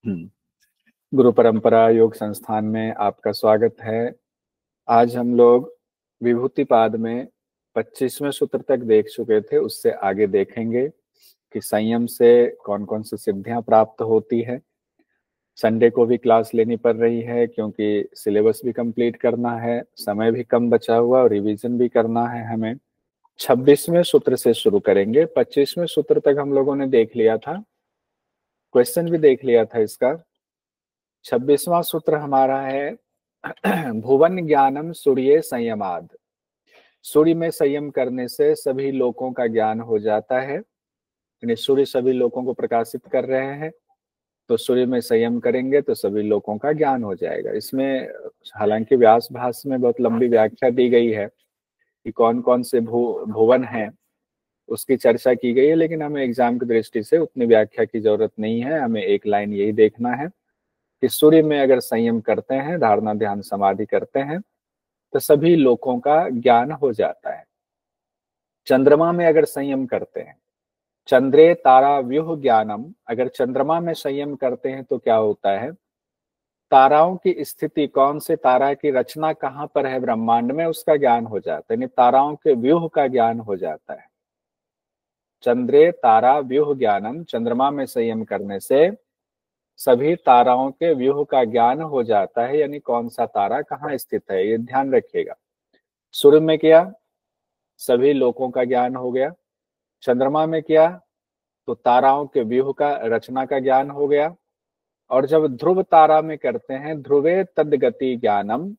गुरु परंपरा योग संस्थान में आपका स्वागत है। आज हम लोग विभूतिपाद में 25वें सूत्र तक देख चुके थे, उससे आगे देखेंगे कि संयम से कौन कौन सी सिद्धियां प्राप्त होती है। संडे को भी क्लास लेनी पड़ रही है क्योंकि सिलेबस भी कंप्लीट करना है, समय भी कम बचा हुआ और रिवीजन भी करना है हमें। 26वें सूत्र से शुरू करेंगे। 25वें सूत्र तक हम लोगों ने देख लिया था, क्वेश्चन भी देख लिया था इसका। 26वां सूत्र हमारा है भुवन ज्ञानम सूर्य संयमाद। सूर्य में संयम करने से सभी लोकों का ज्ञान हो जाता है, यानी सूर्य सभी लोकों को प्रकाशित कर रहे हैं, तो सूर्य में संयम करेंगे तो सभी लोकों का ज्ञान हो जाएगा। इसमें हालांकि व्यास भाष्य में बहुत लंबी व्याख्या दी गई है कि कौन कौन से भुवन हैं, उसकी चर्चा की गई है, लेकिन हमें एग्जाम की दृष्टि से उतनी व्याख्या की जरूरत नहीं है। हमें एक लाइन यही देखना है कि सूर्य में अगर संयम करते हैं, धारणा ध्यान समाधि करते हैं, तो सभी लोकों का ज्ञान हो जाता है। चंद्रमा में अगर संयम करते हैं, चंद्रे तारा व्यूह ज्ञानम, अगर चंद्रमा में संयम करते हैं तो क्या होता है, ताराओं की स्थिति, कौन से तारा की रचना कहाँ पर है ब्रह्मांड में, उसका ज्ञान हो जाता है, यानी ताराओं के व्यूह का ज्ञान हो जाता है। चंद्रे तारा व्यूह ज्ञानम, चंद्रमा में संयम करने से सभी ताराओं के व्यूह का ज्ञान हो जाता है, यानी कौन सा तारा कहाँ स्थित है, ये ध्यान रखिएगा। सूर्य में किया, सभी लोकों का ज्ञान हो गया। चंद्रमा में किया तो ताराओं के व्यूह का, रचना का ज्ञान हो गया। और जब ध्रुव तारा में करते हैं, ध्रुवे तद्गति ज्ञानम,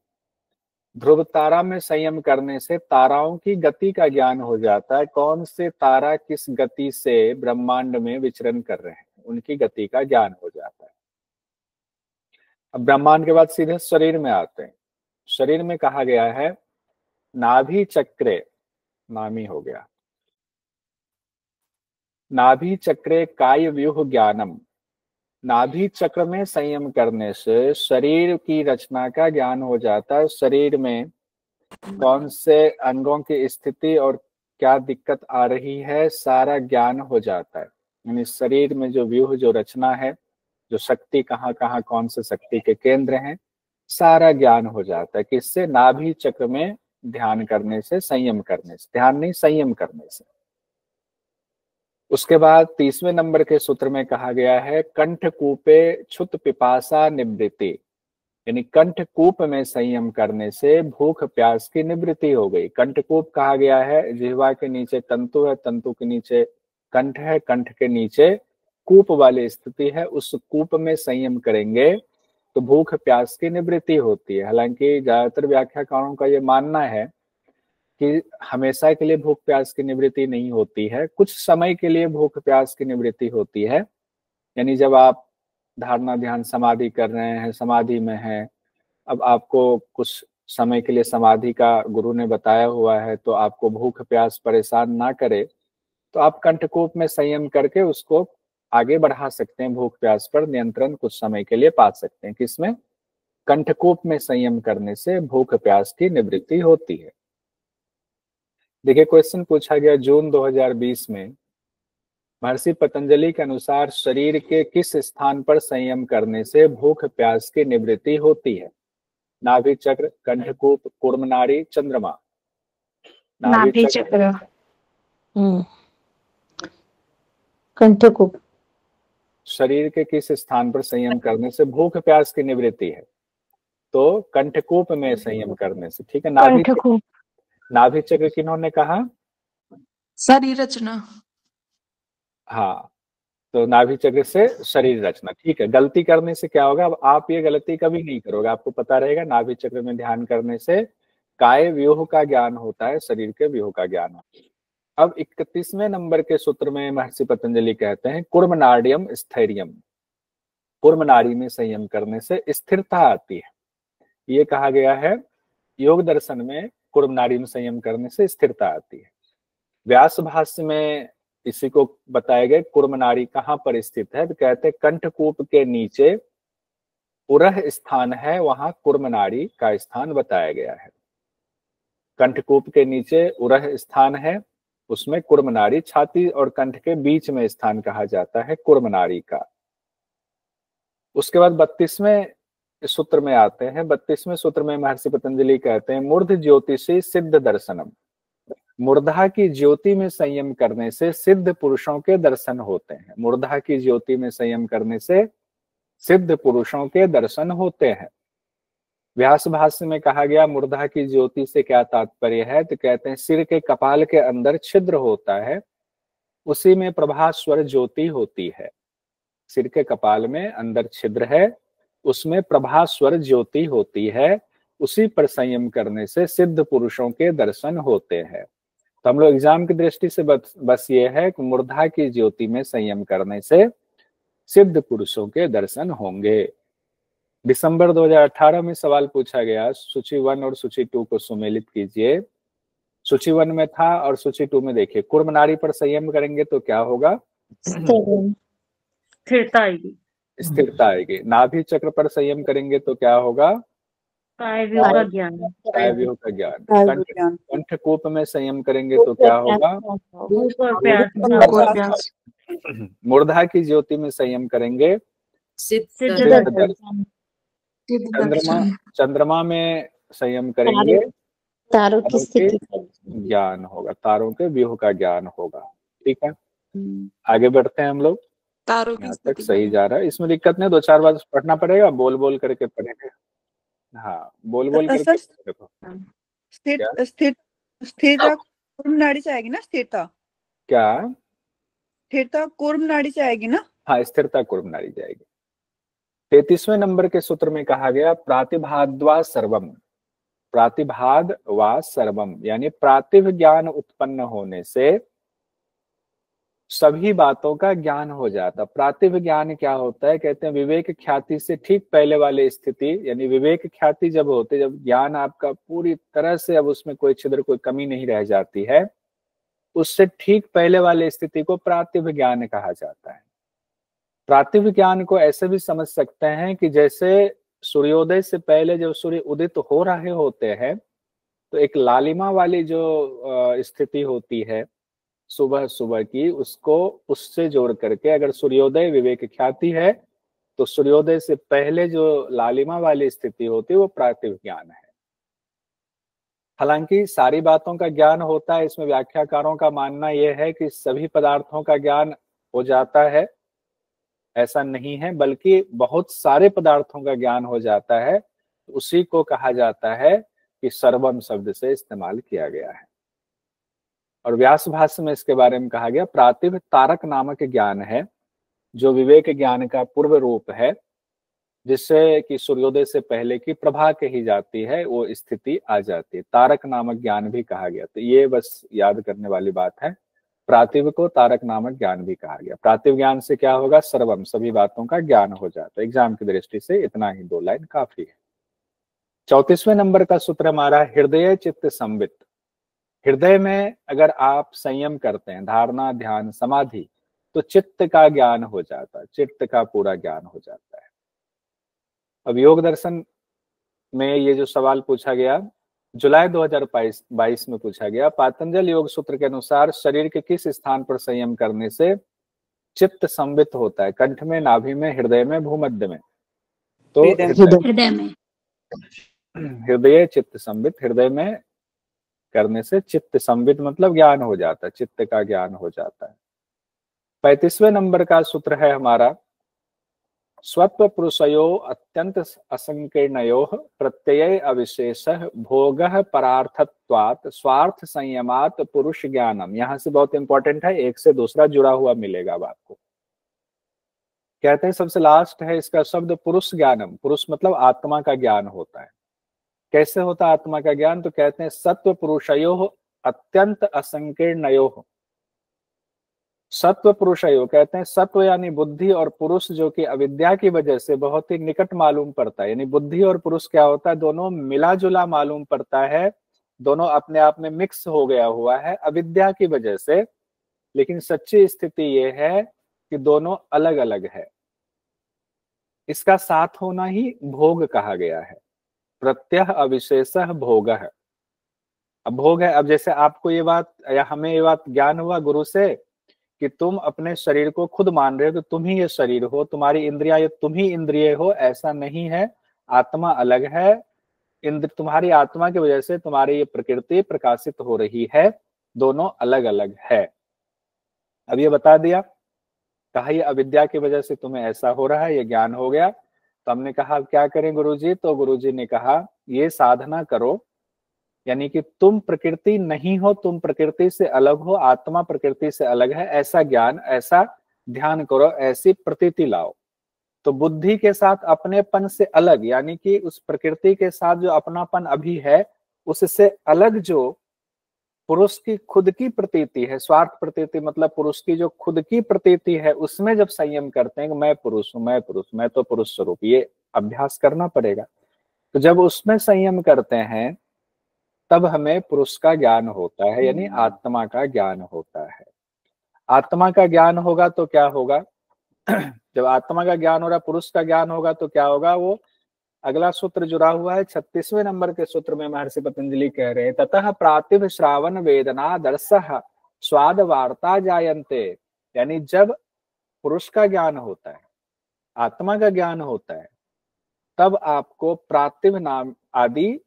ध्रुव तारा में संयम करने से ताराओं की गति का ज्ञान हो जाता है, कौन से तारा किस गति से ब्रह्मांड में विचरण कर रहे हैं, उनकी गति का ज्ञान हो जाता है। अब ब्रह्मांड के बाद सीधे शरीर में आते हैं। शरीर में कहा गया है नाभि चक्रे, नामी हो गया, नाभि चक्रे काय व्यूह ज्ञानम, नाभि चक्र में संयम करने से शरीर की रचना का ज्ञान हो जाता है। शरीर में कौन से अंगों की स्थिति और क्या दिक्कत आ रही है, सारा ज्ञान हो जाता है। यानी शरीर में जो व्यूह, जो रचना है, जो शक्ति कहाँ कहाँ, कौन से शक्ति के केंद्र हैं, सारा ज्ञान हो जाता है। किससे? नाभि चक्र में ध्यान करने से, संयम करने से, ध्यान नहीं संयम करने से। उसके बाद 30वें नंबर के सूत्र में कहा गया है कंठकूपे क्षुत पिपासा निवृत्ति, यानी कंठकूप में संयम करने से भूख प्यास की निवृत्ति हो गई। कंठकूप कहा गया है, जिह्वा के नीचे तंतु है, तंतु के नीचे कंठ है, कंठ के नीचे कूप वाली स्थिति है, उस कूप में संयम करेंगे तो भूख प्यास की निवृत्ति होती है। हालांकि ज्यादातर व्याख्याकारों का ये मानना है कि हमेशा के लिए भूख प्यास की निवृत्ति नहीं होती है, कुछ समय के लिए भूख प्यास की निवृत्ति होती है। यानी जब आप धारणा ध्यान समाधि कर रहे हैं, समाधि में हैं, अब आपको कुछ समय के लिए समाधि का गुरु ने बताया हुआ है, तो आपको भूख प्यास परेशान ना करे तो आप कंठकूप में संयम करके उसको आगे बढ़ा सकते हैं, भूख प्यास पर नियंत्रण कुछ समय के लिए पा सकते हैं। किसमें? कंठकूप में संयम करने से भूख प्यास की निवृत्ति होती है। देखिए क्वेश्चन पूछा गया जून 2020 में, महर्षि पतंजलि के अनुसार शरीर के किस स्थान पर संयम करने से भूख प्यास की निवृत्ति होती है? नाभि चक्र, कंठकूप, कूर्मनाड़ी, चंद्रमा। नाभि चक्र, कंठकूप। शरीर के किस स्थान पर संयम करने से भूख प्यास की निवृत्ति है? तो कंठकूप में संयम करने से। ठीक है, नाभि चक्र, नाभि चक्र किन्होंने कहा? शरीर रचना। हाँ, तो नाभि चक्र से शरीर रचना। ठीक है, गलती करने से क्या होगा, अब आप ये गलती कभी नहीं करोगे, आपको पता रहेगा नाभि चक्र में ध्यान करने से काय व्यूह का ज्ञान होता है, शरीर के व्यूह का ज्ञान होता है। अब 31वें नंबर के सूत्र में महर्षि पतंजलि कहते हैं कूर्मनाड्यम स्थैर्यम, कूर्म नाड़ी में संयम करने से स्थिरता आती है। ये कहा गया है योग दर्शन में, कूर्म नाड़ी में संयम करने से स्थिरता आती है। व्यास भाष्य में इसी को बताया गया कूर्म नाड़ी कहाँ पर स्थित है, तो कहते हैं कंठकूप के नीचे उरह स्थान है, वहां कूर्म नाड़ी का स्थान बताया गया है। कंठकूप के नीचे उरह स्थान है, उसमें कूर्म नाड़ी, छाती और कंठ के बीच में स्थान कहा जाता है कूर्म नाड़ी का। उसके बाद 32वें सूत्र में आते हैं। 32वें सूत्र में महर्षि पतंजलि कहते हैं मूर्ध ज्योतिषी सिद्ध दर्शनम, मूर्धा की ज्योति में संयम करने से सिद्ध पुरुषों के दर्शन होते हैं। मूर्धा की ज्योति में संयम करने से सिद्ध पुरुषों के दर्शन होते हैं। व्यास भाष्य में कहा गया मूर्धा की ज्योति से क्या तात्पर्य है, तो कहते हैं सिर के कपाल के अंदर छिद्र होता है, उसी में प्रभास्वर ज्योति होती है। सिर के कपाल में अंदर छिद्र है, उसमें प्रभास्वर ज्योति होती है, उसी पर संयम करने से सिद्ध पुरुषों के दर्शन होते हैं। तो हम लोग एग्जाम की दृष्टि से बस ये है कि मूर्धा की ज्योति में संयम करने से सिद्ध पुरुषों के दर्शन होंगे। दिसंबर 2018 में सवाल पूछा गया, सूची 1 और सूची 2 को सुमेलित कीजिए। सूची 1 में था और सूची 2 में देखिए, कूर्म नाड़ी पर संयम करेंगे तो क्या होगा? स्थिरता आएगी। स्थिरता आएगी। नाभि चक्र पर संयम करेंगे तो क्या होगा? कायव्यूह का ज्ञान। कायव्यूह का ज्ञान। कंठकूप में संयम करेंगे तो क्या होगा? भूख और प्यास। मूर्धा की ज्योति में संयम करेंगे सिद्ध दर्शन। चंद्रमा में संयम करेंगे तारों की स्थिति ज्ञान होगा, तारों के व्यूह का ज्ञान होगा। ठीक है, आगे बढ़ते हैं हम लोग। तारों की यहाँ तक स्थिति सही जा रहा है, इसमें दिक्कत नहीं, 2-4 बार पढ़ना पड़ेगा, बोल बोल करके पढ़ेंगे। हाँ, बोल बोल करके देखो। स्थिरता कूर्म नाड़ी से आएगी ना? स्थिरता क्या? स्थिरता कूर्म नाड़ी से आएगी ना? हाँ, स्थिरता कूर्म नाड़ी जाएगी। 33वें नंबर के सूत्र में कहा गया प्रातिभाद्वा सर्वम, प्रातिभाद वा सर्वम, यानी प्रातिभ ज्ञान उत्पन्न होने से सभी बातों का ज्ञान हो जाता। प्रातिभ ज्ञान क्या होता है? कहते हैं विवेक ख्याति से ठीक पहले वाली स्थिति, यानी विवेक ख्याति जब होते, जब ज्ञान आपका पूरी तरह से अब उसमें कोई छिद्र कोई कमी नहीं रह जाती है, उससे ठीक पहले वाली स्थिति को प्रातिभ ज्ञान कहा जाता है। प्रातिभ ज्ञान को ऐसे भी समझ सकते हैं कि जैसे सूर्योदय से पहले जब सूर्य उदित हो रहे होते हैं तो एक लालिमा वाली जो स्थिति होती है सुबह सुबह की, उसको उससे जोड़ करके अगर सूर्योदय विवेक ख्याति है तो सूर्योदय से पहले जो लालिमा वाली स्थिति होती है वो प्रातिभ ज्ञान है। हालांकि सारी बातों का ज्ञान होता है, इसमें व्याख्याकारों का मानना यह है कि सभी पदार्थों का ज्ञान हो जाता है, ऐसा नहीं है, बल्कि बहुत सारे पदार्थों का ज्ञान हो जाता है। उसी को कहा जाता है कि सर्वम शब्द से इस्तेमाल किया गया है। और व्यास भाष्य में इसके बारे में कहा गया प्रातिभ तारक नामक ज्ञान है, जो विवेक ज्ञान का पूर्व रूप है, जिससे कि सूर्योदय से पहले की प्रभा कही जाती है, वो स्थिति आ जाती है। तारक नामक ज्ञान भी कहा गया। तो ये बस याद करने वाली बात है, प्रातिभ को तारक नामक ज्ञान भी कहा गया। प्रातिभ ज्ञान से क्या होगा? सर्वम, सभी बातों का ज्ञान हो जाता है। एग्जाम की दृष्टि से इतना ही 2 लाइन काफी है। 34वें नंबर का सूत्र हमारा हृदय चित्त संवित। हृदय में अगर आप संयम करते हैं, धारणा ध्यान समाधि, तो चित्त का ज्ञान हो जाता है, चित्त का पूरा ज्ञान हो जाता है। अब योग दर्शन में ये जो सवाल पूछा गया जुलाई 2022 में पूछा गया, पातंजल योग सूत्र के अनुसार शरीर के किस स्थान पर संयम करने से चित्त संवित होता है? कंठ में, नाभि में, हृदय में, भूमध्य में? तो हृदय में। हृदय चित्त संवित, हृदय में करने से चित्त संवित मतलब ज्ञान हो जाता है, चित्त का ज्ञान हो जाता है। 35वें नंबर का सूत्र है हमारा स्वत्व पुरुषयो अत्यंत असंकीर्णयो प्रत्यय अविशेष भोग परार्थत्वात् स्वार्थ संयमात पुरुष ज्ञानम। यहां से बहुत इंपॉर्टेंट है, एक से दूसरा जुड़ा हुआ मिलेगा अब आपको। कहते हैं सबसे लास्ट है इसका शब्द पुरुष ज्ञानम। पुरुष मतलब आत्मा का ज्ञान होता है। कैसे होता है आत्मा का ज्ञान? तो कहते हैं सत्व पुरुषयो अत्यंत असंकीर्णयो। सत्व पुरुषयो कहते हैं सत्व यानी बुद्धि, और पुरुष जो कि अविद्या की वजह से बहुत ही निकट मालूम पड़ता है। यानी बुद्धि और पुरुष क्या होता है? दोनों मिला जुला मालूम पड़ता है, दोनों अपने आप में मिक्स हो गया हुआ है अविद्या की वजह से। लेकिन सच्ची स्थिति ये है कि दोनों अलग अलग है। इसका साथ होना ही भोग कहा गया है। प्रत्यय अविशेष भोग है। अब भोग है, अब जैसे आपको ये बात या हमें ये बात ज्ञान हुआ गुरु से कि तुम अपने शरीर को खुद मान रहे हो कि तुम ही ये शरीर हो, तुम्हारी इंद्रियां ये तुम ही इंद्रिय हो, ऐसा नहीं है। आत्मा अलग है, इंद्र तुम्हारी आत्मा की वजह से तुम्हारी ये प्रकृति प्रकाशित हो रही है, दोनों अलग अलग है। अब ये बता दिया, कहा ये अविद्या की वजह से तुम्हें ऐसा हो रहा है, ये ज्ञान हो गया। तो हमने कहा अब क्या करें गुरुजी? तो गुरुजी ने कहा ये साधना करो, यानी कि तुम प्रकृति नहीं हो, तुम प्रकृति से अलग हो, आत्मा प्रकृति से अलग है, ऐसा ज्ञान, ऐसा ध्यान करो, ऐसी प्रतीति लाओ। तो बुद्धि के साथ अपनेपन से अलग, यानी कि उस प्रकृति के साथ जो अपनापन अभी है उससे अलग जो पुरुष की खुद की प्रतीति है, स्वार्थ प्रतीति मतलब पुरुष की जो खुद की प्रतीति है, उसमें जब संयम करते हैं कि मैं पुरुष हूं, मैं पुरुष, मैं तो पुरुष स्वरूप, ये अभ्यास करना पड़ेगा। तो जब उसमें संयम करते हैं तब हमें पुरुष का ज्ञान होता है, यानी आत्मा का ज्ञान होता है। आत्मा का ज्ञान होगा तो क्या होगा? जब आत्मा का ज्ञान हो रहा, पुरुष का ज्ञान होगा तो क्या होगा? वो अगला सूत्र जुड़ा हुआ है 36वें नंबर के सूत्र में महर्षि पतंजलि कह रहे हैं, ततः प्रातिभ श्रावण वेदना दर्शः स्वाद वार्ता जायन्ते। यानी जब पुरुष का ज्ञान होता है, आत्मा का ज्ञान होता है, तब आपको प्रातिभ नाम आदि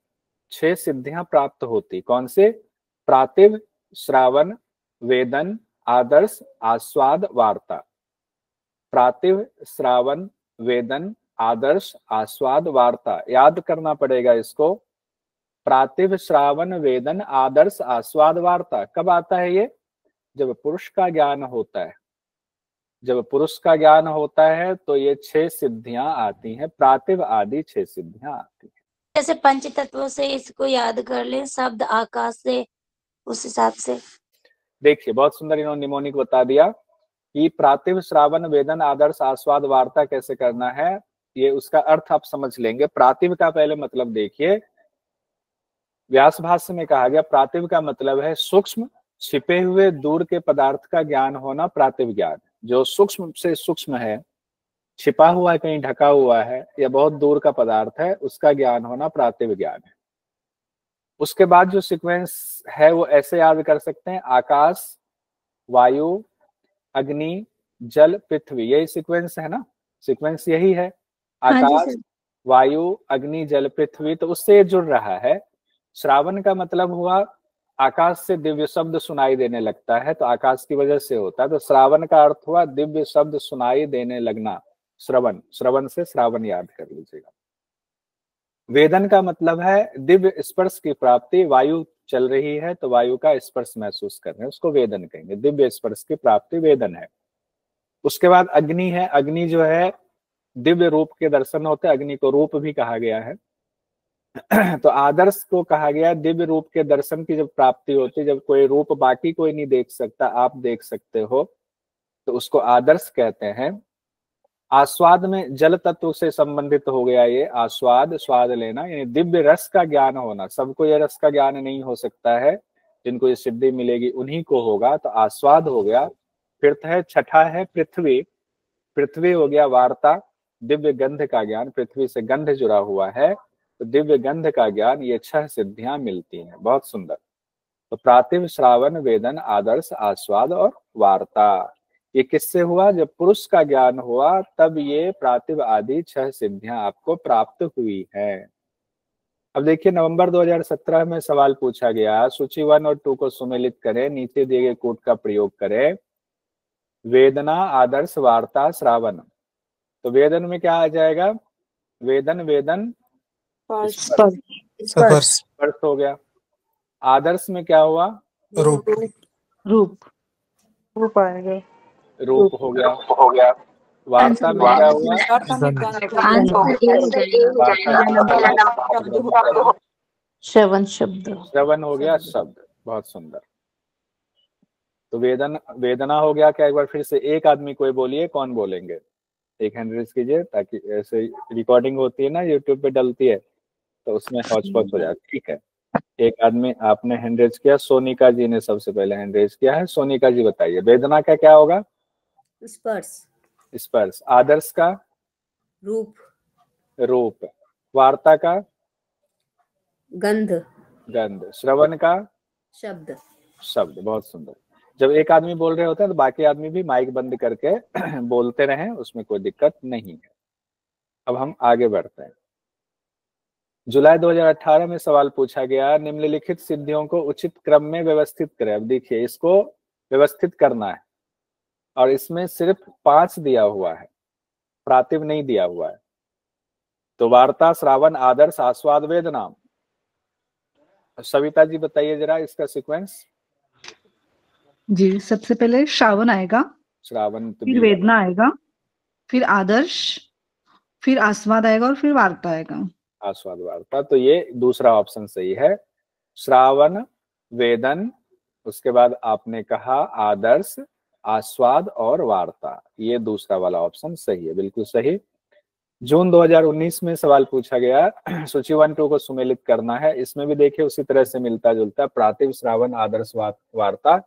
6 सिद्धियां प्राप्त होती। कौन से? प्रातिभ, श्रावण, वेदन, आदर्श, आस्वाद, वार्ता। प्रातिभ, श्रावण, वेदन, आदर्श, आस्वाद, वार्ता, याद करना पड़ेगा इसको। प्रातिभ, श्रावण, वेदन, आदर्श, आस्वाद, वार्ता कब आता है ये? जब पुरुष का ज्ञान होता है। जब पुरुष का ज्ञान होता है तो ये 6 सिद्धियां आती हैं, प्रातिभ आदि 6 सिद्धियां आती हैं। जैसे पंच तत्वों से इसको याद कर ले, शब्द आकाश से, उस हिसाब से। देखिए बहुत सुंदर इन्होंने निमोनिक बता दिया कि प्रातिभ, श्रावण, वेदन, आदर्श, आस्वाद, वार्ता कैसे करना है, ये उसका अर्थ आप समझ लेंगे। प्रातिभ का पहले मतलब देखिए, व्यास भाष्य में कहा गया प्रातिभ का मतलब है सूक्ष्म, छिपे हुए, दूर के पदार्थ का ज्ञान होना प्रातिभ ज्ञान। जो सूक्ष्म से सूक्ष्म है, छिपा हुआ है, कहीं ढका हुआ है, या बहुत दूर का पदार्थ है, उसका ज्ञान होना प्रातिभ ज्ञान है। उसके बाद जो सीक्वेंस है वो ऐसे याद कर सकते हैं, आकाश, वायु, अग्नि, जल, पृथ्वी, यही सीक्वेंस है ना? सीक्वेंस यही है, आकाश, वायु, अग्नि, जल, पृथ्वी, तो उससे जुड़ रहा है। श्रावण का मतलब हुआ आकाश से दिव्य शब्द सुनाई देने लगता है, तो आकाश की वजह से होता है, तो श्रावण का अर्थ हुआ दिव्य शब्द सुनाई देने लगना, श्रवण, श्रवण से श्रावण याद कर लीजिएगा। वेदन का मतलब है दिव्य स्पर्श की प्राप्ति, वायु चल रही है तो वायु का स्पर्श महसूस कर रहे हैं, उसको वेदन कहेंगे, दिव्य स्पर्श की प्राप्ति वेदन है। उसके बाद अग्नि है, अग्नि जो है दिव्य रूप के दर्शन होते हैं, अग्नि को रूप भी कहा गया है। तो आदर्श को कहा गया दिव्य रूप के दर्शन की जब प्राप्ति होती है, जब कोई रूप बाकी कोई नहीं देख सकता, आप देख सकते हो, तो उसको आदर्श कहते हैं। आस्वाद में जल तत्व से संबंधित हो गया ये आस्वाद, स्वाद लेना, यानी दिव्य रस का ज्ञान होना। सबको ये रस का ज्ञान नहीं हो सकता है, जिनको ये सिद्धि मिलेगी उन्हीं को होगा, तो आस्वाद हो गया। फिर है छठा है पृथ्वी, पृथ्वी हो गया वार्ता, दिव्य गंध का ज्ञान, पृथ्वी से गंध जुड़ा हुआ है तो दिव्य गंध का ज्ञान, ये 6 सिद्धियां मिलती हैं। बहुत सुंदर। तो प्रातिभ, श्रावण, वेदन, आदर्श, आस्वाद और वार्ता, ये किससे हुआ? जब पुरुष का ज्ञान हुआ तब ये प्रातिभ आदि 6 सिद्धियां आपको प्राप्त हुई है। अब देखिए नवंबर 2017 में सवाल पूछा गया, सूची 1 और 2 को सुमेलित करें, नीचे दिए गए कोड का प्रयोग करें। वेदना, आदर्श, वार्ता, श्रावण। तो वेदन में क्या आ जाएगा? वेदन, वेदन स्पर्श हो गया। आदर्श में क्या हुआ? रूप रूप रूप आएगा। रूप हो गया। वार्ता में क्या हुआ? श्रवण शब्द। श्रवण हो गया शब्द। बहुत सुंदर। तो वेदना हो गया क्या? एक बार फिर से एक आदमी कोई बोलिए, कौन बोलेंगे? एक हैंड रेज कीजिए, ताकि ऐसे रिकॉर्डिंग होती है ना, यूट्यूब पे डलती है तो उसमें हौच पौच हो जाती। ठीक है, एक आदमी आपने हैंड रेज किया, सोनिका जी ने सबसे पहले हैंड रेज किया है। सोनिका जी बताइए, वेदना का क्या होगा? स्पर्श। आदर्श का? रूप। वार्ता का? गंध। श्रवण का? शब्द। बहुत सुंदर। जब एक आदमी बोल रहे होते हैं तो बाकी आदमी भी माइक बंद करके बोलते रहें, उसमें कोई दिक्कत नहीं है। अब हम आगे बढ़ते हैं। जुलाई 2018 में सवाल पूछा गया, निम्नलिखित सिद्धियों को उचित क्रम में व्यवस्थित करें। अब देखिए, इसको व्यवस्थित करना है और इसमें सिर्फ 5 दिया हुआ है, प्रातिभ नहीं दिया हुआ है। तो वार्ता, श्रावण, आदर्श, आस्वाद, वेदना। सविता जी बताइए जरा इसका सीक्वेंस। जी, सबसे पहले श्रावण आएगा, श्रावण तो फिर वेदना आएगा, फिर आदर्श, फिर आस्वाद आएगा और फिर वार्ता आएगा। आस्वाद, वार्ता। तो ये दूसरा ऑप्शन सही है। श्रावण, वेदन, उसके बाद आपने कहा आदर्श, आस्वाद और वार्ता। ये दूसरा वाला ऑप्शन सही है, बिल्कुल सही। जून 2019 में सवाल पूछा गया, सूची 1 2 को सुमेलित करना है। इसमें भी देखिए उसी तरह से मिलता जुलता, प्रातिभ, श्रावण, आदर्श, वार्ता।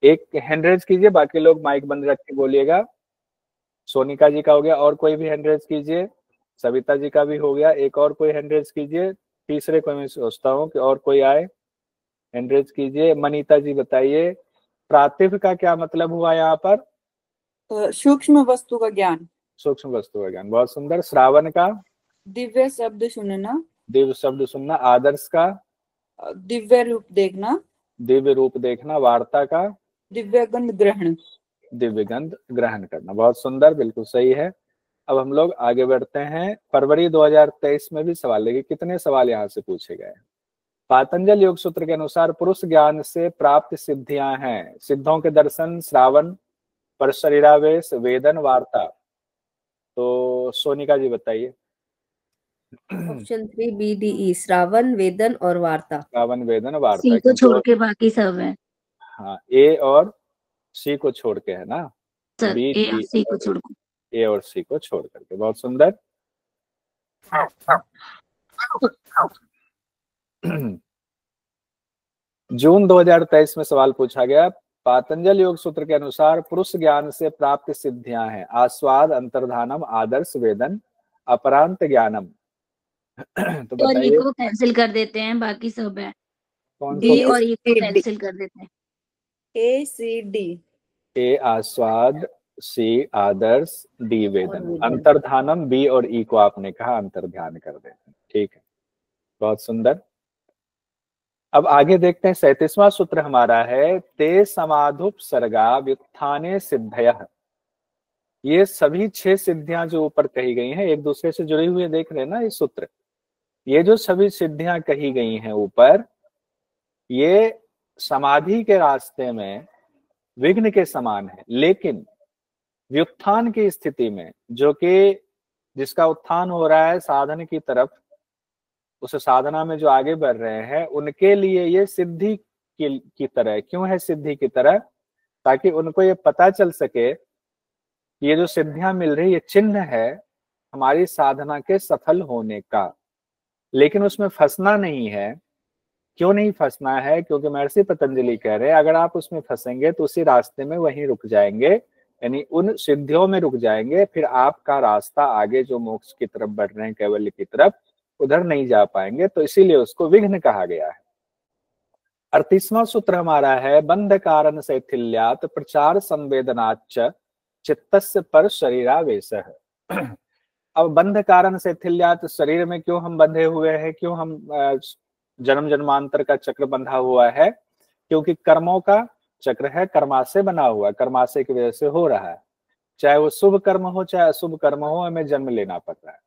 एक हैंड रेज कीजिए, बाकी लोग माइक बंद रख के बोलिएगा। सोनिका जी का हो गया, और कोई भी हैंड रेज कीजिए। सविता जी का भी हो गया, एक और कोई हैंड रेज कीजिए। तीसरे को मैं सोचता हूँ कि और कोई आए, हैंड रेज कीजिए। मनीता जी बताइए, प्रातिभ का क्या मतलब हुआ यहाँ पर? सूक्ष्म वस्तु का ज्ञान। सूक्ष्म वस्तु का ज्ञान, बहुत सुंदर। श्रावण का? दिव्य शब्द सुनना। दिव्य शब्द सुनना। आदर्श का? दिव्य रूप देखना। दिव्य रूप देखना। वार्ता का? दिव्य गंध ग्रहण। दिव्य गंध ग्रहण करना, बहुत सुंदर, बिल्कुल सही है। अब हम लोग आगे बढ़ते हैं। फरवरी 2023 में भी सवाल लेंगे। कितने सवाल यहाँ से पूछे गए? पातंजल योग सूत्र के अनुसार पुरुष ज्ञान से प्राप्त सिद्धियां हैं। सिद्धों के दर्शन, श्रावण, पर शरीरावेश, वेदन, वार्ता। तो सोनिका जी बताइए। ऑप्शन 3 BDE, श्रावण, वेदन और वार्ता। श्रावण, वेदन, वार्ता। सी को छोड़ के बाकी सब है हाँ, ए और सी को छोड़ के है ना सर, बी, ए और सी को छोड़ के। ए और सी को छोड़ करके, बहुत सुंदर। जून 2023 में सवाल पूछा गया, पातंजल योग सूत्र के अनुसार पुरुष ज्ञान से प्राप्त सिद्धियां हैं। आस्वाद, अंतर्धानम, आदर्श, वेदन, अपरांत ज्ञानम। तो और ई बताइए को कैंसिल कर देते हैं, बाकी सब है। कौन डी सा? और ई को कैंसिल कर देते हैं। ACD। ए आस्वाद, सी आदर्श, डी वेदन। अंतर्धानम, बी और ई को आपने कहा अंतर्ध्यान कर देते हैं। ठीक है, बहुत सुंदर। अब आगे देखते हैं। 37वां सूत्र हमारा है, ते समाधुपसर्गा व्युत्थाने सिद्धयः। ये सभी 6 सिद्धियां जो ऊपर कही गई हैं एक दूसरे से जुड़ी हुई देख रहे हैं ना ये सूत्र। ये जो सभी सिद्धियां कही गई हैं ऊपर, ये समाधि के रास्ते में विघ्न के समान है, लेकिन व्युत्थान की स्थिति में, जो कि जिसका उत्थान हो रहा है साधन की तरफ, उस साधना में जो आगे बढ़ रहे हैं, उनके लिए ये सिद्धि की तरह। क्यों है सिद्धि की तरह? ताकि उनको ये पता चल सके ये जो सिद्धियां मिल रही है चिन्ह है हमारी साधना के सफल होने का। लेकिन उसमें फंसना नहीं है। क्यों नहीं फंसना है? क्योंकि महर्षि पतंजलि कह रहे हैं अगर आप उसमें फंसेंगे तो उसी रास्ते में वहीं रुक जाएंगे, यानी उन सिद्धियों में रुक जाएंगे। फिर आपका रास्ता आगे जो मोक्ष की तरफ बढ़ रहे हैं, कैवल्य की तरफ, उधर नहीं जा पाएंगे। तो इसीलिए उसको विघ्न कहा गया है। 38वां सूत्र हमारा है, बंध कारण शैथिल्यात् प्रचार संवेदनाच्च चित्तस्य पर शरीरावेशः। अब बंध कारण शैथिल्यात्, शरीर में क्यों हम बंधे हुए हैं, क्यों हम जन्म जन्मांतर का चक्र बंधा हुआ है? क्योंकि कर्मों का चक्र है, कर्माशय बना हुआ, कर्माशय की वजह से हो रहा है। चाहे वो शुभ कर्म हो चाहे अशुभ कर्म हो, हमें जन्म लेना पड़ रहा है।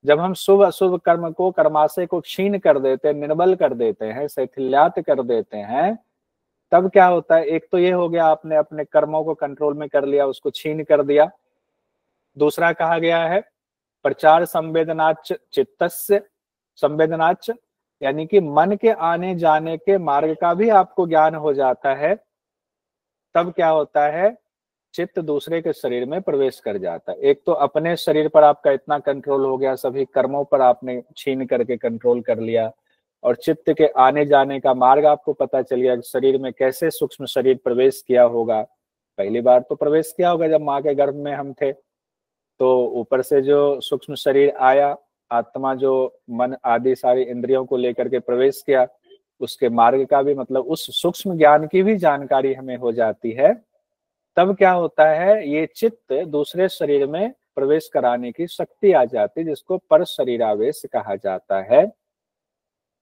जब हम शुभ अशुभ कर्म को, कर्माशय को क्षीण कर देते हैं, निर्बल कर देते हैं, शैथिल्यात कर देते हैं, तब क्या होता है? एक तो ये हो गया आपने अपने कर्मों को कंट्रोल में कर लिया, उसको छीन कर दिया। दूसरा कहा गया है प्रचार संवेदनाच्च चित्तस्य, संवेदनाच्च यानी कि मन के आने जाने के मार्ग का भी आपको ज्ञान हो जाता है। तब क्या होता है? चित्त दूसरे के शरीर में प्रवेश कर जाता है। एक तो अपने शरीर पर आपका इतना कंट्रोल हो गया, सभी कर्मों पर आपने छीन करके कंट्रोल कर लिया, और चित्त के आने जाने का मार्ग आपको पता चल गया। शरीर में कैसे सूक्ष्म शरीर प्रवेश किया होगा। पहली बार तो प्रवेश किया होगा जब माँ के गर्भ में हम थे, तो ऊपर से जो सूक्ष्म शरीर आया, आत्मा जो मन आदि सारी इंद्रियों को लेकर के प्रवेश किया, उसके मार्ग का भी, मतलब उस सूक्ष्म ज्ञान की भी जानकारी हमें हो जाती है, तब क्या होता है, ये चित्त दूसरे शरीर में प्रवेश कराने की शक्ति आ जाती है, जिसको पर शरीरावेश कहा जाता है।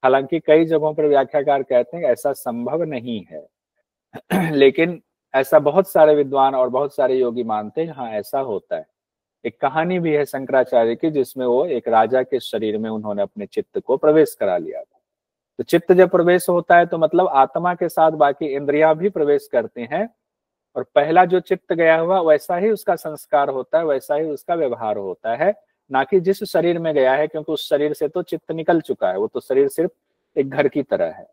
हालांकि कई जगहों पर व्याख्याकार कहते हैं ऐसा संभव नहीं है लेकिन ऐसा बहुत सारे विद्वान और बहुत सारे योगी मानते हैं, हाँ ऐसा होता है। एक कहानी भी है शंकराचार्य की, जिसमें वो एक राजा के शरीर में उन्होंने अपने चित्त को प्रवेश करा लिया था। तो चित्त जब प्रवेश होता है तो मतलब आत्मा के साथ बाकी इंद्रियां भी प्रवेश करती हैं, और पहला जो चित्त गया हुआ वैसा ही उसका संस्कार होता है, वैसा ही उसका व्यवहार होता है, ना कि जिस शरीर में गया है, क्योंकि उस शरीर से तो चित्त निकल चुका है, वो तो शरीर सिर्फ एक घर की तरह है।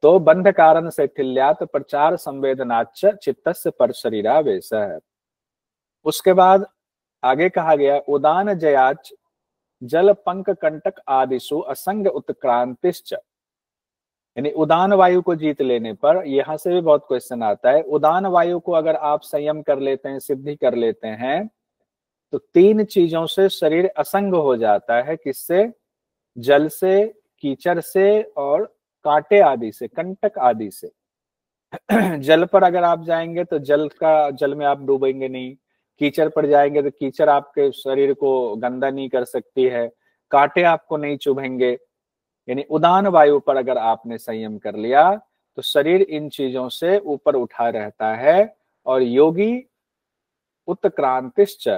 तो बंध कारण से ठिल्यात प्रचार संवेदनाच चित्तस्य पर शरीरावेश है। उसके बाद आगे कहा गया उदान जयाच जल पंक कंटक आदिशु असंग उत्क्रांतिश्च, यानी उदान वायु को जीत लेने पर, यहां से भी बहुत क्वेश्चन आता है, उदान वायु को अगर आप संयम कर लेते हैं, सिद्धि कर लेते हैं, तो 3 चीजों से शरीर असंग हो जाता है। किससे? जल से, कीचड़ से और कांटे आदि से, कंटक आदि से। जल पर अगर आप जाएंगे तो जल में आप डूबेंगे नहीं, कीचड़ पर जाएंगे तो कीचड़ आपके शरीर को गंदा नहीं कर सकती है, कांटे आपको नहीं चुभेंगे। यानी उदान वायु पर अगर आपने संयम कर लिया तो शरीर इन चीजों से ऊपर उठा रहता है, और योगी उत्क्रांतिश्च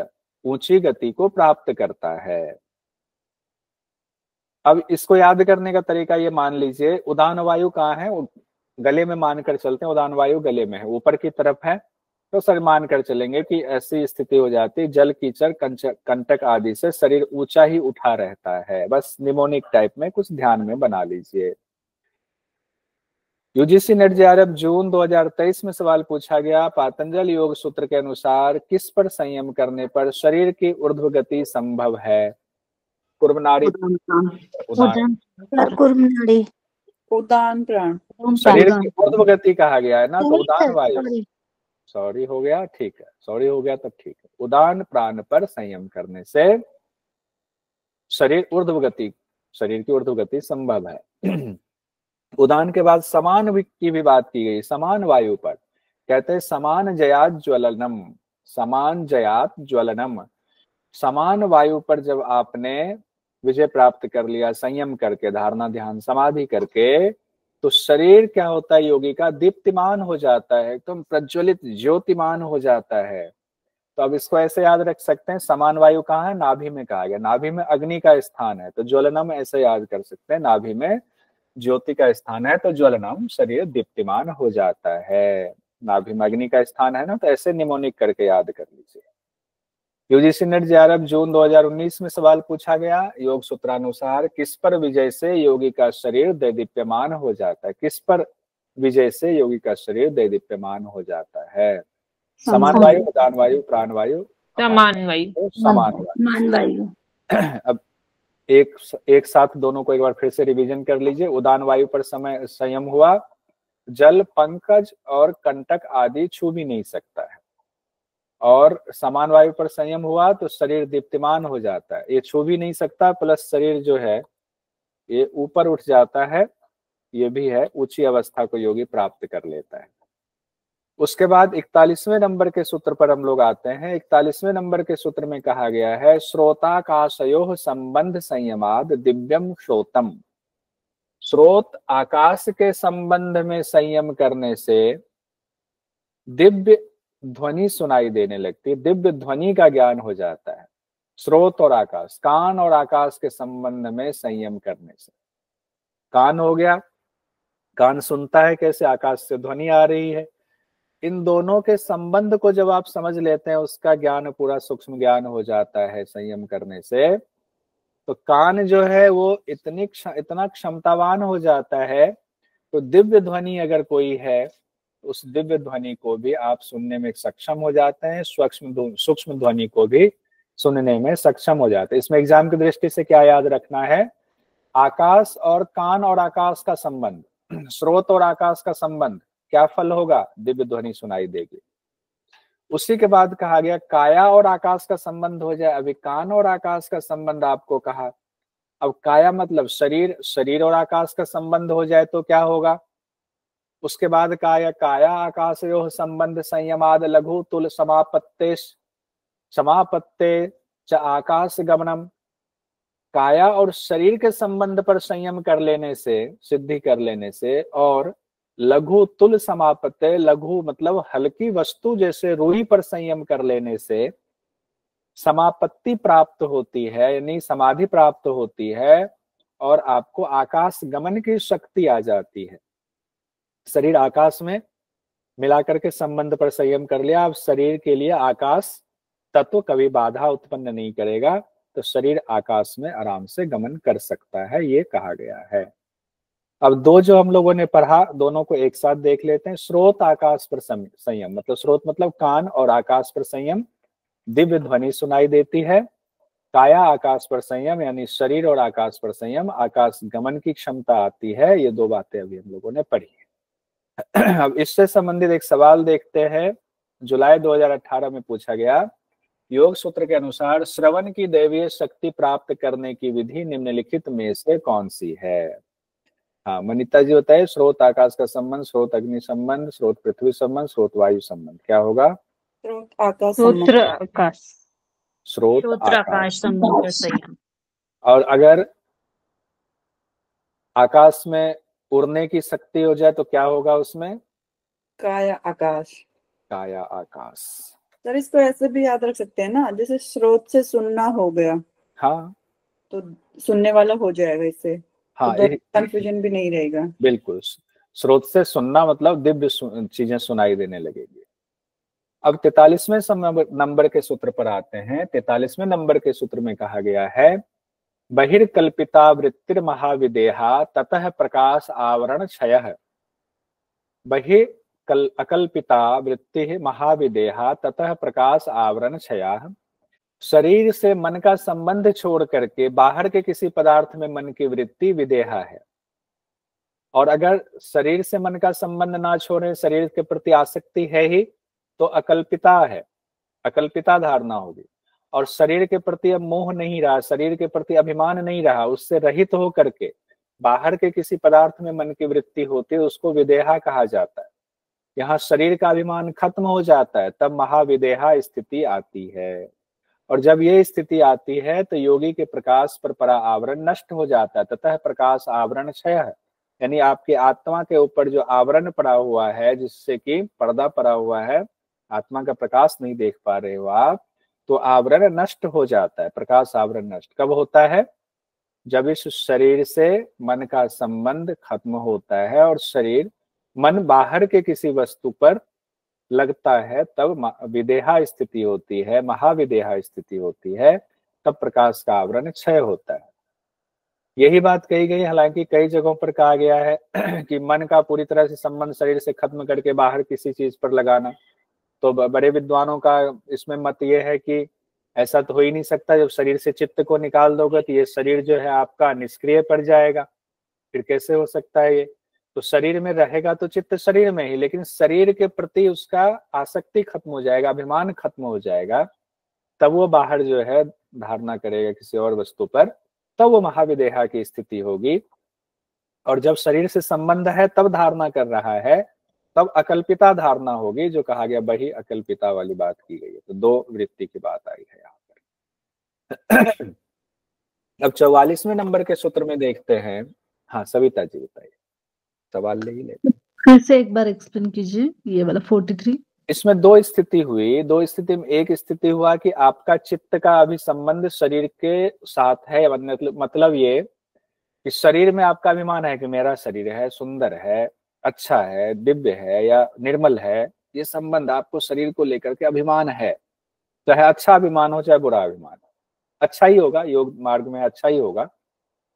ऊंची गति को प्राप्त करता है। अब इसको याद करने का तरीका ये मान लीजिए, उदान वायु कहाँ है? गले में मानकर चलते हैं, उदान वायु गले में है, ऊपर की तरफ है, तो सर मानकर चलेंगे कि ऐसी स्थिति हो जाती है, जल कीचड़ कंटक आदि से शरीर ऊंचा ही उठा रहता है। बस निमोनिक टाइप में कुछ ध्यान में बना लीजिए। यूजीसी नेट जेआरएफ जून 2023 में सवाल पूछा गया, पातंजल योग सूत्र के अनुसार किस पर संयम करने पर शरीर की ऊर्ध्व गति संभव है? कुर्मनाड़ी, कुर्मनाड़ी, उदान प्राण, शरीर की ऊर्ध्व गति कहा गया है ना, तो उदान वायु, सॉरी हो गया, ठीक है, सॉरी हो गया तब ठीक है। उदान प्राण पर संयम करने से शरीर की ऊर्ध्व गति संभव है। उदान के बाद समान की भी बात की गई, समान वायु पर कहते हैं समान जयात ज्वलनम, समान जयात ज्वलनम। समान वायु पर जब आपने विजय प्राप्त कर लिया, संयम करके, धारणा ध्यान समाधि करके, तो शरीर क्या होता है योगी का? दीप्तिमान हो जाता है, एकदम प्रज्वलित ज्योतिमान हो जाता है। तो अब इसको ऐसे याद रख सकते हैं, समान वायु कहाँ है? नाभि में कहा गया, नाभि में अग्नि का स्थान है, तो ज्वलनम ऐसे याद कर सकते हैं, नाभि में ज्योति का स्थान है, तो ज्वलनम, शरीर दीप्तिमान हो जाता है। नाभि में अग्नि का स्थान है ना, तो ऐसे निमोनिक करके याद कर लीजिए। यूजीसी नेट जेआरएफ जून 2019 में सवाल पूछा गया, योग सूत्रानुसार किस पर विजय से योगी का शरीर दैदीप्यमान हो जाता है? किस पर विजय से योगी का शरीर दैदीप्यमान हो जाता है? समान वायु, उदान वायु, प्राण वायु, समान वायु, समान वायु। अब एक साथ दोनों को एक बार फिर से रिवीजन कर लीजिए। उदान वायु पर संयम हुआ, जल पंकज और कंटक आदि छू भी नहीं सकता है, और समान वायु पर संयम हुआ तो शरीर दीप्तिमान हो जाता है, ये छू भी नहीं सकता, प्लस शरीर जो है ये ऊपर उठ जाता है, ये भी है, ऊंची अवस्था को योगी प्राप्त कर लेता है। उसके बाद 41वें नंबर के सूत्र पर हम लोग आते हैं। 41वें नंबर के सूत्र में कहा गया है, श्रोताकाशयोः संबंध संयमाद दिव्यम श्रोतम। स्रोत आकाश के संबंध में संयम करने से दिव्य ध्वनि सुनाई देने लगती है, दिव्य ध्वनि का ज्ञान हो जाता है। स्रोत और आकाश, कान और आकाश के संबंध में संयम करने से, कान हो गया, कान सुनता है कैसे? आकाश से ध्वनि आ रही है। इन दोनों के संबंध को जब आप समझ लेते हैं, उसका ज्ञान पूरा सूक्ष्म ज्ञान हो जाता है संयम करने से, तो कान जो है वो इतना क्षमतावान हो जाता है, तो दिव्य ध्वनि अगर कोई है, उस दिव्य ध्वनि को भी आप सुनने में सक्षम हो जाते हैं, सूक्ष्म ध्वनि को भी सुनने में सक्षम हो जाते हैं। इसमें एग्जाम की दृष्टि से क्या याद रखना है? आकाश और कान और आकाश का संबंध, स्रोत और आकाश का संबंध, क्या फल होगा? दिव्य ध्वनि सुनाई देगी। उसी के बाद कहा गया काया और आकाश का संबंध हो जाए। अभी कान और आकाश का संबंध आपको कहा, अब काया मतलब शरीर, शरीर और आकाश का संबंध हो जाए तो क्या होगा? उसके बाद काया, काया आकाशयोः संबंध संयमाद लघु तुल समापत्ते समापत्ते च आकाश गमनम। काया और शरीर के संबंध पर संयम कर लेने से, सिद्धि कर लेने से, और लघु तुल समापत्ते, लघु मतलब हल्की वस्तु जैसे रूई पर संयम कर लेने से समापत्ति प्राप्त होती है, यानी समाधि प्राप्त होती है, और आपको आकाश गमन की शक्ति आ जाती है। शरीर आकाश में मिलाकर के संबंध पर संयम कर लिया, अब शरीर के लिए आकाश तत्व कभी बाधा उत्पन्न नहीं करेगा, तो शरीर आकाश में आराम से गमन कर सकता है, ये कहा गया है। अब दो जो हम लोगों ने पढ़ा, दोनों को एक साथ देख लेते हैं। स्रोत आकाश पर संयम, मतलब स्रोत मतलब कान, और आकाश पर संयम, दिव्य ध्वनि सुनाई देती है। काया आकाश पर संयम, यानी शरीर और आकाश पर संयम, आकाश गमन की क्षमता आती है। ये दो बातें अभी हम लोगों ने पढ़ी है। अब इससे संबंधित एक सवाल देखते हैं, जुलाई 2018 में पूछा गया। योग सूत्र के अनुसार श्रवण की दैवीय शक्ति प्राप्त करने की विधि निम्नलिखित में से कौन सी है? हाँ, मनीता जी बताइए। स्रोत आकाश का संबंध, स्रोत अग्नि संबंध, स्रोत पृथ्वी संबंध, स्रोत वायु संबंध, क्या होगा? स्रोत आकाश सूत्र आकाश, स्रोत सूत्र आकाश संबंध पर संयम। और अगर आकाश में उड़ने की शक्ति हो जाए तो क्या होगा उसमें? काया आकाश। काया आकाश। सर इसको ऐसे भी याद रख सकते हैं ना, जैसे स्रोत से सुनना हो गया, हाँ तो सुनने वाला हो जाएगा इससे। हाँ, तो कंफ्यूजन भी नहीं रहेगा। बिल्कुल, स्रोत से सुनना मतलब दिव्य चीजें सुनाई देने लगेगी। अब 43वें नंबर के सूत्र पर आते हैं। 43वें नंबर के सूत्र में कहा गया है, बहिर्कल्पिता वृत्तिर महाविदेहा ततः प्रकाश आवरण क्षयः। अकल्पिता वृत्ति महाविदेहा ततः प्रकाश आवरण क्षयः। शरीर से मन का संबंध छोड़ करके बाहर के किसी पदार्थ में मन की वृत्ति विदेहा है, और अगर शरीर से मन का संबंध ना छोड़े, शरीर के प्रति आसक्ति है ही, तो अकल्पिता है, अकल्पिता धारणा होगी। और शरीर के प्रति अब मोह नहीं रहा, शरीर के प्रति अभिमान नहीं रहा, उससे रहित हो करके बाहर के किसी पदार्थ में मन की वृत्ति होती है, उसको विदेहा कहा जाता है। यहाँ शरीर का अभिमान खत्म हो जाता है, तब महाविदेहा स्थिति आती है। और जब ये स्थिति आती है तो योगी के प्रकाश पर पड़ा आवरण नष्ट हो जाता है। ततः प्रकाश आवरण क्षय है, यानी आपकी आत्मा के ऊपर जो आवरण पड़ा हुआ है, जिससे कि पर्दा पड़ा हुआ है, आत्मा का प्रकाश नहीं देख पा रहे हो आप, तो आवरण नष्ट हो जाता है। प्रकाश आवरण नष्ट कब होता है? जब इस शरीर से मन का संबंध खत्म होता है और शरीर मन बाहर के किसी वस्तु पर लगता है, तब विदेहा स्थिति होती है, महाविदेहा स्थिति होती है, तब प्रकाश का आवरण क्षय होता है। यही बात कही गई, हालांकि कई जगहों पर कहा गया है कि मन का पूरी तरह से संबंध शरीर से खत्म करके बाहर किसी चीज पर लगाना। तो बड़े विद्वानों का इसमें मत ये है कि ऐसा तो हो ही नहीं सकता, जब शरीर से चित्त को निकाल दोगे तो ये शरीर जो है आपका निष्क्रिय पड़ जाएगा, फिर कैसे हो सकता है ये? तो शरीर में रहेगा तो चित्त शरीर में ही, लेकिन शरीर के प्रति उसका आसक्ति खत्म हो जाएगा, अभिमान खत्म हो जाएगा, तब वो बाहर जो है धारणा करेगा किसी और वस्तु पर, तब वो महाविदेहा की स्थिति होगी। और जब शरीर से संबंध है तब धारणा कर रहा है, तब अकल्पिता धारणा होगी, जो कहा गया वही अकल्पिता वाली बात की गई है। तो दो वृत्ति की बात आई है यहाँ पर। अब 44वें नंबर के सूत्र में देखते हैं। हाँ सविता जी बताइए, सवाल ले ही लेते। फिर से एक बार एक्सप्लेन कीजिए ये वाला 43। इसमें दो स्थिति हुई, दो स्थिति में एक स्थिति हुआ कि आपका चित्त का अभी संबंध शरीर के साथ है, मतलब ये कि शरीर में आपका अभिमान है कि मेरा शरीर है, सुंदर है, अच्छा है, दिव्य है या निर्मल है, ये संबंध आपको शरीर को लेकर के अभिमान है, चाहे अच्छा अभिमान हो चाहे बुरा अभिमान हो, अच्छा ही होगा, योग मार्ग में अच्छा ही होगा।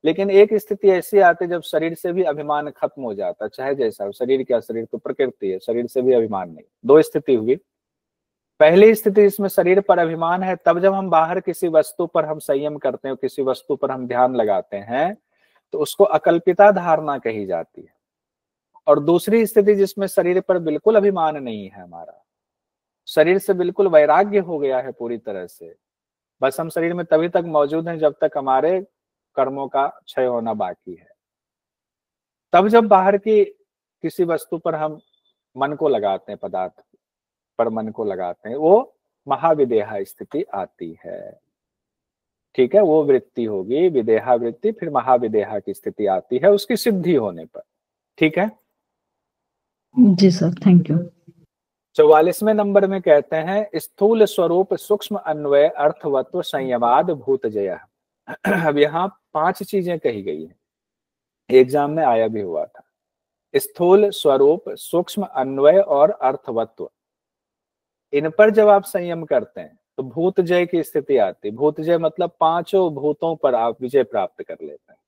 लेकिन एक स्थिति ऐसी आती है जब शरीर से भी अभिमान खत्म हो जाता है, चाहे जैसा हो, शरीर क्या, शरीर तो प्रकृति है, शरीर से भी अभिमान नहीं। दो स्थिति हुई। पहली स्थिति इसमें शरीर पर अभिमान है, तब जब हम बाहर किसी वस्तु पर हम संयम करते हैं, किसी वस्तु पर हम ध्यान लगाते हैं, तो उसको अकल्पिता धारणा कही जाती है। और दूसरी स्थिति जिसमें शरीर पर बिल्कुल अभिमान नहीं है, हमारा शरीर से बिल्कुल वैराग्य हो गया है पूरी तरह से, बस हम शरीर में तभी तक मौजूद हैं जब तक हमारे कर्मों का क्षय होना बाकी है। तब जब बाहर की किसी वस्तु पर हम मन को लगाते हैं, पदार्थ पर मन को लगाते हैं, वो महाविदेहा स्थिति आती है। ठीक है, वो वृत्ति होगी विदेहा वृत्ति, फिर महाविदेहा की स्थिति आती है उसकी सिद्धि होने पर। ठीक है जी सर, थैंक यू। 44वें नंबर में कहते हैं स्थूल स्वरूप सूक्ष्म अन्वय अर्थवत्व संयमाद भूत जय। अब यहाँ 5 चीजें कही गई हैं, एग्जाम में आया भी हुआ था। स्थूल स्वरूप सूक्ष्म अन्वय और अर्थवत्व, इन पर जब आप संयम करते हैं तो भूत जय की स्थिति आती। भूत जय मतलब 5 भूतों पर आप विजय प्राप्त कर लेते हैं।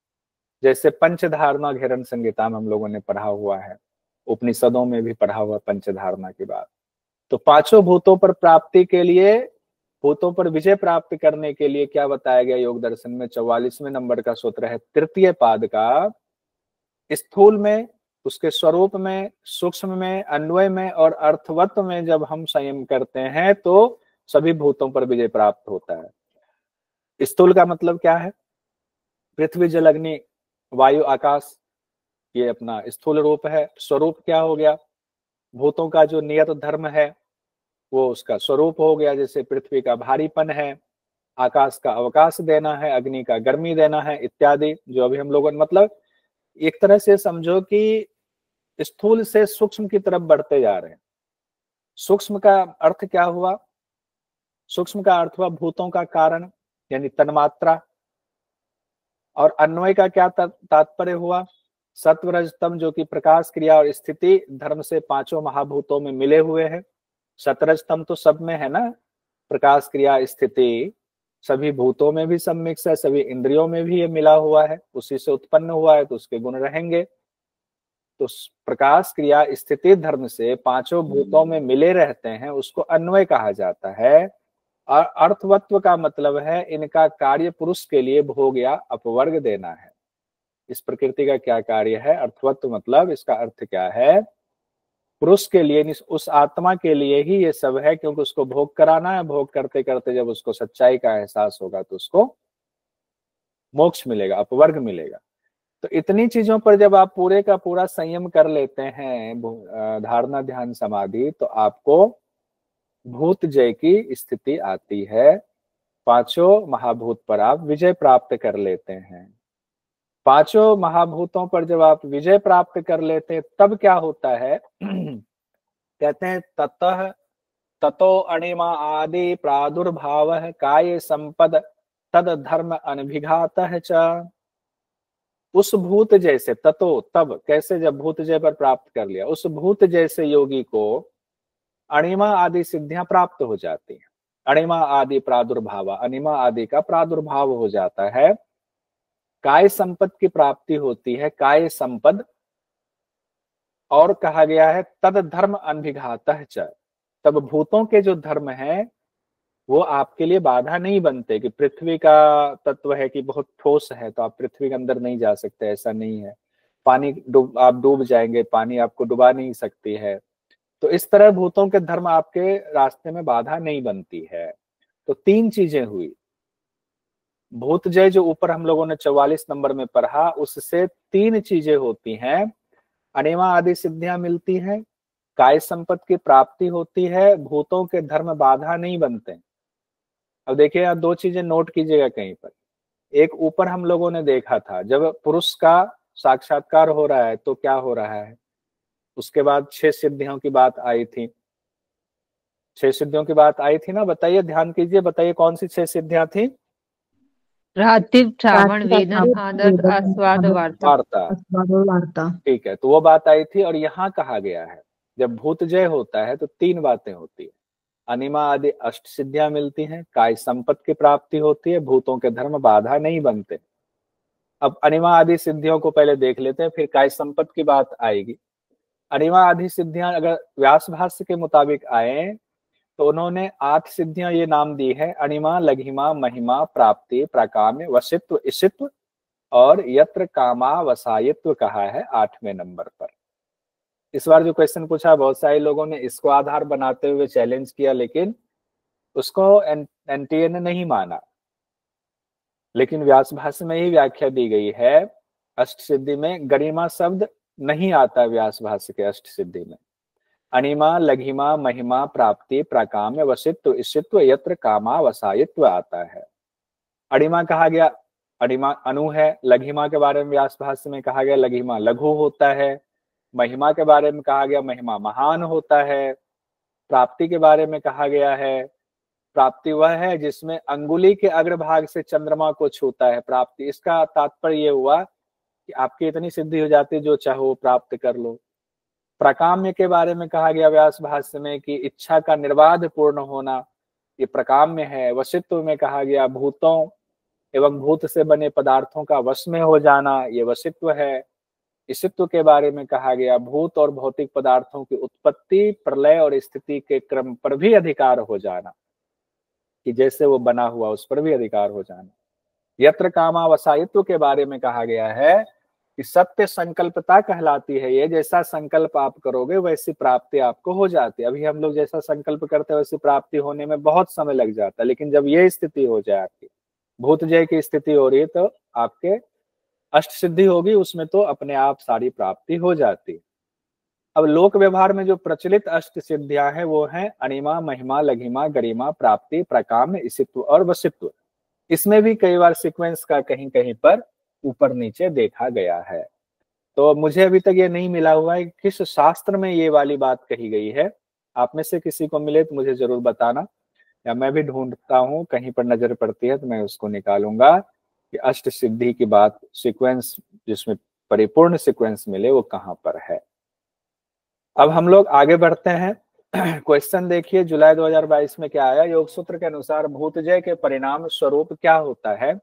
जैसे पंचधारणा घेरन संहिता में हम लोगों ने पढ़ा हुआ है, उपनिषदों में भी पढ़ा हुआ पंचधारणा की बात। तो 5 भूतों पर प्राप्ति के लिए, भूतों पर विजय प्राप्त करने के लिए क्या बताया गया योग दर्शन में? 44वें नंबर का सूत्र है तृतीय पाद का, स्थूल में, उसके स्वरूप में, सूक्ष्म में, अन्वय में और अर्थवत्व में जब हम संयम करते हैं तो सभी भूतों पर विजय प्राप्त होता है। स्थूल का मतलब क्या है? पृथ्वी जल अग्नि वायु आकाश, ये अपना स्थूल रूप है। स्वरूप क्या हो गया? भूतों का जो नियत धर्म है वो उसका स्वरूप हो गया। जैसे पृथ्वी का भारीपन है, आकाश का अवकाश देना है, अग्नि का गर्मी देना है इत्यादि, जो अभी हम लोगों ने, मतलब एक तरह से समझो कि स्थूल से सूक्ष्म की तरफ बढ़ते जा रहे हैं। सूक्ष्म का अर्थ क्या हुआ? सूक्ष्म का अर्थ हुआ भूतों का कारण यानी तन्मात्रा। और अन्वय का क्या तात्पर्य हुआ? सत्व रज तम, जो कि प्रकाश क्रिया और स्थिति धर्म से 5 महाभूतों में मिले हुए हैं। सतरज तम तो सब में है ना, प्रकाश क्रिया स्थिति सभी भूतों में भी सब मिक्स है, सभी इंद्रियों में भी ये मिला हुआ है, उसी से उत्पन्न हुआ है तो उसके गुण रहेंगे। तो प्रकाश क्रिया स्थिति धर्म से 5 भूतों में मिले रहते हैं, उसको अन्वय कहा जाता है। और अर्थवत्व का मतलब है इनका कार्य पुरुष के लिए भोग या अपवर्ग देना है। इस प्रकृति का क्या कार्य है? अर्थवत्व मतलब इसका अर्थ क्या है? पुरुष के लिए, उस आत्मा के लिए ही ये सब है, क्योंकि उसको भोग कराना है। भोग करते करते जब उसको सच्चाई का एहसास होगा तो उसको मोक्ष मिलेगा, अपवर्ग मिलेगा। तो इतनी चीजों पर जब आप पूरे का पूरा संयम कर लेते हैं, धारणा ध्यान समाधि, तो आपको भूत जय की स्थिति आती है। 5 महाभूत पर आप विजय प्राप्त कर लेते हैं। 5 महाभूतों पर जब आप विजय प्राप्त कर लेते हैं तब क्या होता है? कहते हैं ततः ततो अणिमा आदि प्रादुर्भाव काय संपद तद धर्म अनभिघातः च। उस भूत जैसे, ततो तब, कैसे? जब भूत जय पर प्राप्त कर लिया, उस भूत जैसे योगी को अणिमा आदि सिद्धियां प्राप्त हो जाती हैं। अणिमा आदि प्रादुर्भाव, अणिमा आदि का प्रादुर्भाव हो जाता है। काय संपद की प्राप्ति होती है, काय संपद। और कहा गया है तद धर्म अनभिघातः च, तब भूतों के जो धर्म हैं वो आपके लिए बाधा नहीं बनते। कि पृथ्वी का तत्व है कि बहुत ठोस है तो आप पृथ्वी के अंदर नहीं जा सकते, ऐसा नहीं है। पानी आप डूब जाएंगे, पानी आपको डुबा नहीं सकती है। तो इस तरह भूतों के धर्म आपके रास्ते में बाधा नहीं बनती है। तो 3 चीजें हुई। भूत जय जो ऊपर हम लोगों ने 44 नंबर में पढ़ा, उससे 3 चीजें होती हैं। अणिमा आदि सिद्धियां मिलती हैं, काय संपत्ति की प्राप्ति होती है, भूतों के धर्म बाधा नहीं बनते। अब देखिए यहाँ 2 चीजें नोट कीजिएगा कहीं पर। एक ऊपर हम लोगों ने देखा था, जब पुरुष का साक्षात्कार हो रहा है तो क्या हो रहा है? उसके बाद 6 सिद्धियों की बात आई थी। 6 सिद्धियों की बात आई थी ना, बताइए, ध्यान कीजिए, बताइए कौन सी 6 सिद्धियां थी? रात्रि श्रावण वेदन आदर आस्वाद वार्ता। ठीक है, तो वो बात आई थी। और यहाँ कहा गया है जब भूत जय होता है तो 3 बातें होती है। अनिमा आदि 8 सिद्धियां मिलती हैं, काय संपत्ति की प्राप्ति होती है, भूतों के धर्म बाधा नहीं बनते। अब अनिमा आदि सिद्धियों को पहले देख लेते हैं, फिर काय संपत्ति की बात आएगी। अनिमा आदि सिद्धियां अगर व्यास भाष्य के मुताबिक आए तो उन्होंने 8 सिद्धियां ये नाम दी है। अणिमा, लघिमा, महिमा, प्राप्ति, प्राकाम्य, वशित्व, इशित्व और यत्र कामा वसायित्व कहा है 8वें नंबर पर। इस बार जो क्वेश्चन पूछा, बहुत सारे लोगों ने इसको आधार बनाते हुए चैलेंज किया, लेकिन उसको एनटीए ने नहीं माना। लेकिन व्यास भाष्य में ही व्याख्या दी गई है। अष्ट सिद्धि में गरिमा शब्द नहीं आता व्यास भाष्य के अष्ट सिद्धि में। अणिमा, लघिमा, महिमा, प्राप्ति, प्राकाम्य, वशित्व, ईशित्व, यत्र कामा वसायित्व आता है। अणिमा कहा गया, अणिमा अनु है। लघिमा के बारे में व्यास भाष्य में कहा गया लघिमा लघु होता है। महिमा के बारे में कहा गया महिमा महान होता है। प्राप्ति के बारे में कहा गया है प्राप्ति वह है जिसमें अंगुली के अग्रभाग से चंद्रमा को छूता है प्राप्ति। इसका तात्पर्य ये हुआ कि आपकी इतनी सिद्धि हो जाती है जो चाहो प्राप्त कर लो। प्रकाम्य के बारे में कहा गया व्यास भाष्य में कि इच्छा का निर्बाध पूर्ण होना, ये प्रकाम्य है। वशित्व में कहा गया भूतों एवं भूत से बने पदार्थों का वश में हो जाना, ये वशित्व है। ईशित्व के बारे में कहा गया भूत और भौतिक पदार्थों की उत्पत्ति, प्रलय और स्थिति के क्रम पर भी अधिकार हो जाना, कि जैसे वो बना हुआ उस पर भी अधिकार हो जाना। यत्र कामावसायित्व के बारे में कहा गया है कि सत्य संकल्पता कहलाती है ये, जैसा संकल्प आप करोगे वैसी प्राप्ति आपको हो जाती है। अभी हम लोग जैसा संकल्प करते हैं वैसी प्राप्ति होने में बहुत समय लग जाता है, लेकिन जब ये स्थिति हो जाए, आपकी भूत जय की स्थिति हो रही है, तो आपके अष्ट सिद्धि होगी, उसमें तो अपने आप सारी प्राप्ति हो जाती है। अब लोक व्यवहार में जो प्रचलित अष्ट सिद्धियां हैं वो हैं अणिमा, महिमा, लघिमा, गरिमा, प्राप्ति, प्रकाम्य, ईशित्व और वशित्व। इसमें भी कई बार सीक्वेंस का कहीं कहीं पर ऊपर नीचे देखा गया है। तो मुझे अभी तक ये नहीं मिला हुआ है किस शास्त्र में ये वाली बात कही गई है। आप में से किसी को मिले तो मुझे जरूर बताना, या मैं भी ढूंढता हूँ, कहीं पर नजर पड़ती है तो मैं उसको निकालूंगा कि अष्ट सिद्धि की बात सीक्वेंस जिसमें परिपूर्ण सीक्वेंस मिले वो कहाँ पर है। अब हम लोग आगे बढ़ते हैं। क्वेश्चन देखिए, जुलाई 2022 में क्या आया। योग सूत्र के अनुसार भूतजय के परिणाम स्वरूप क्या होता है।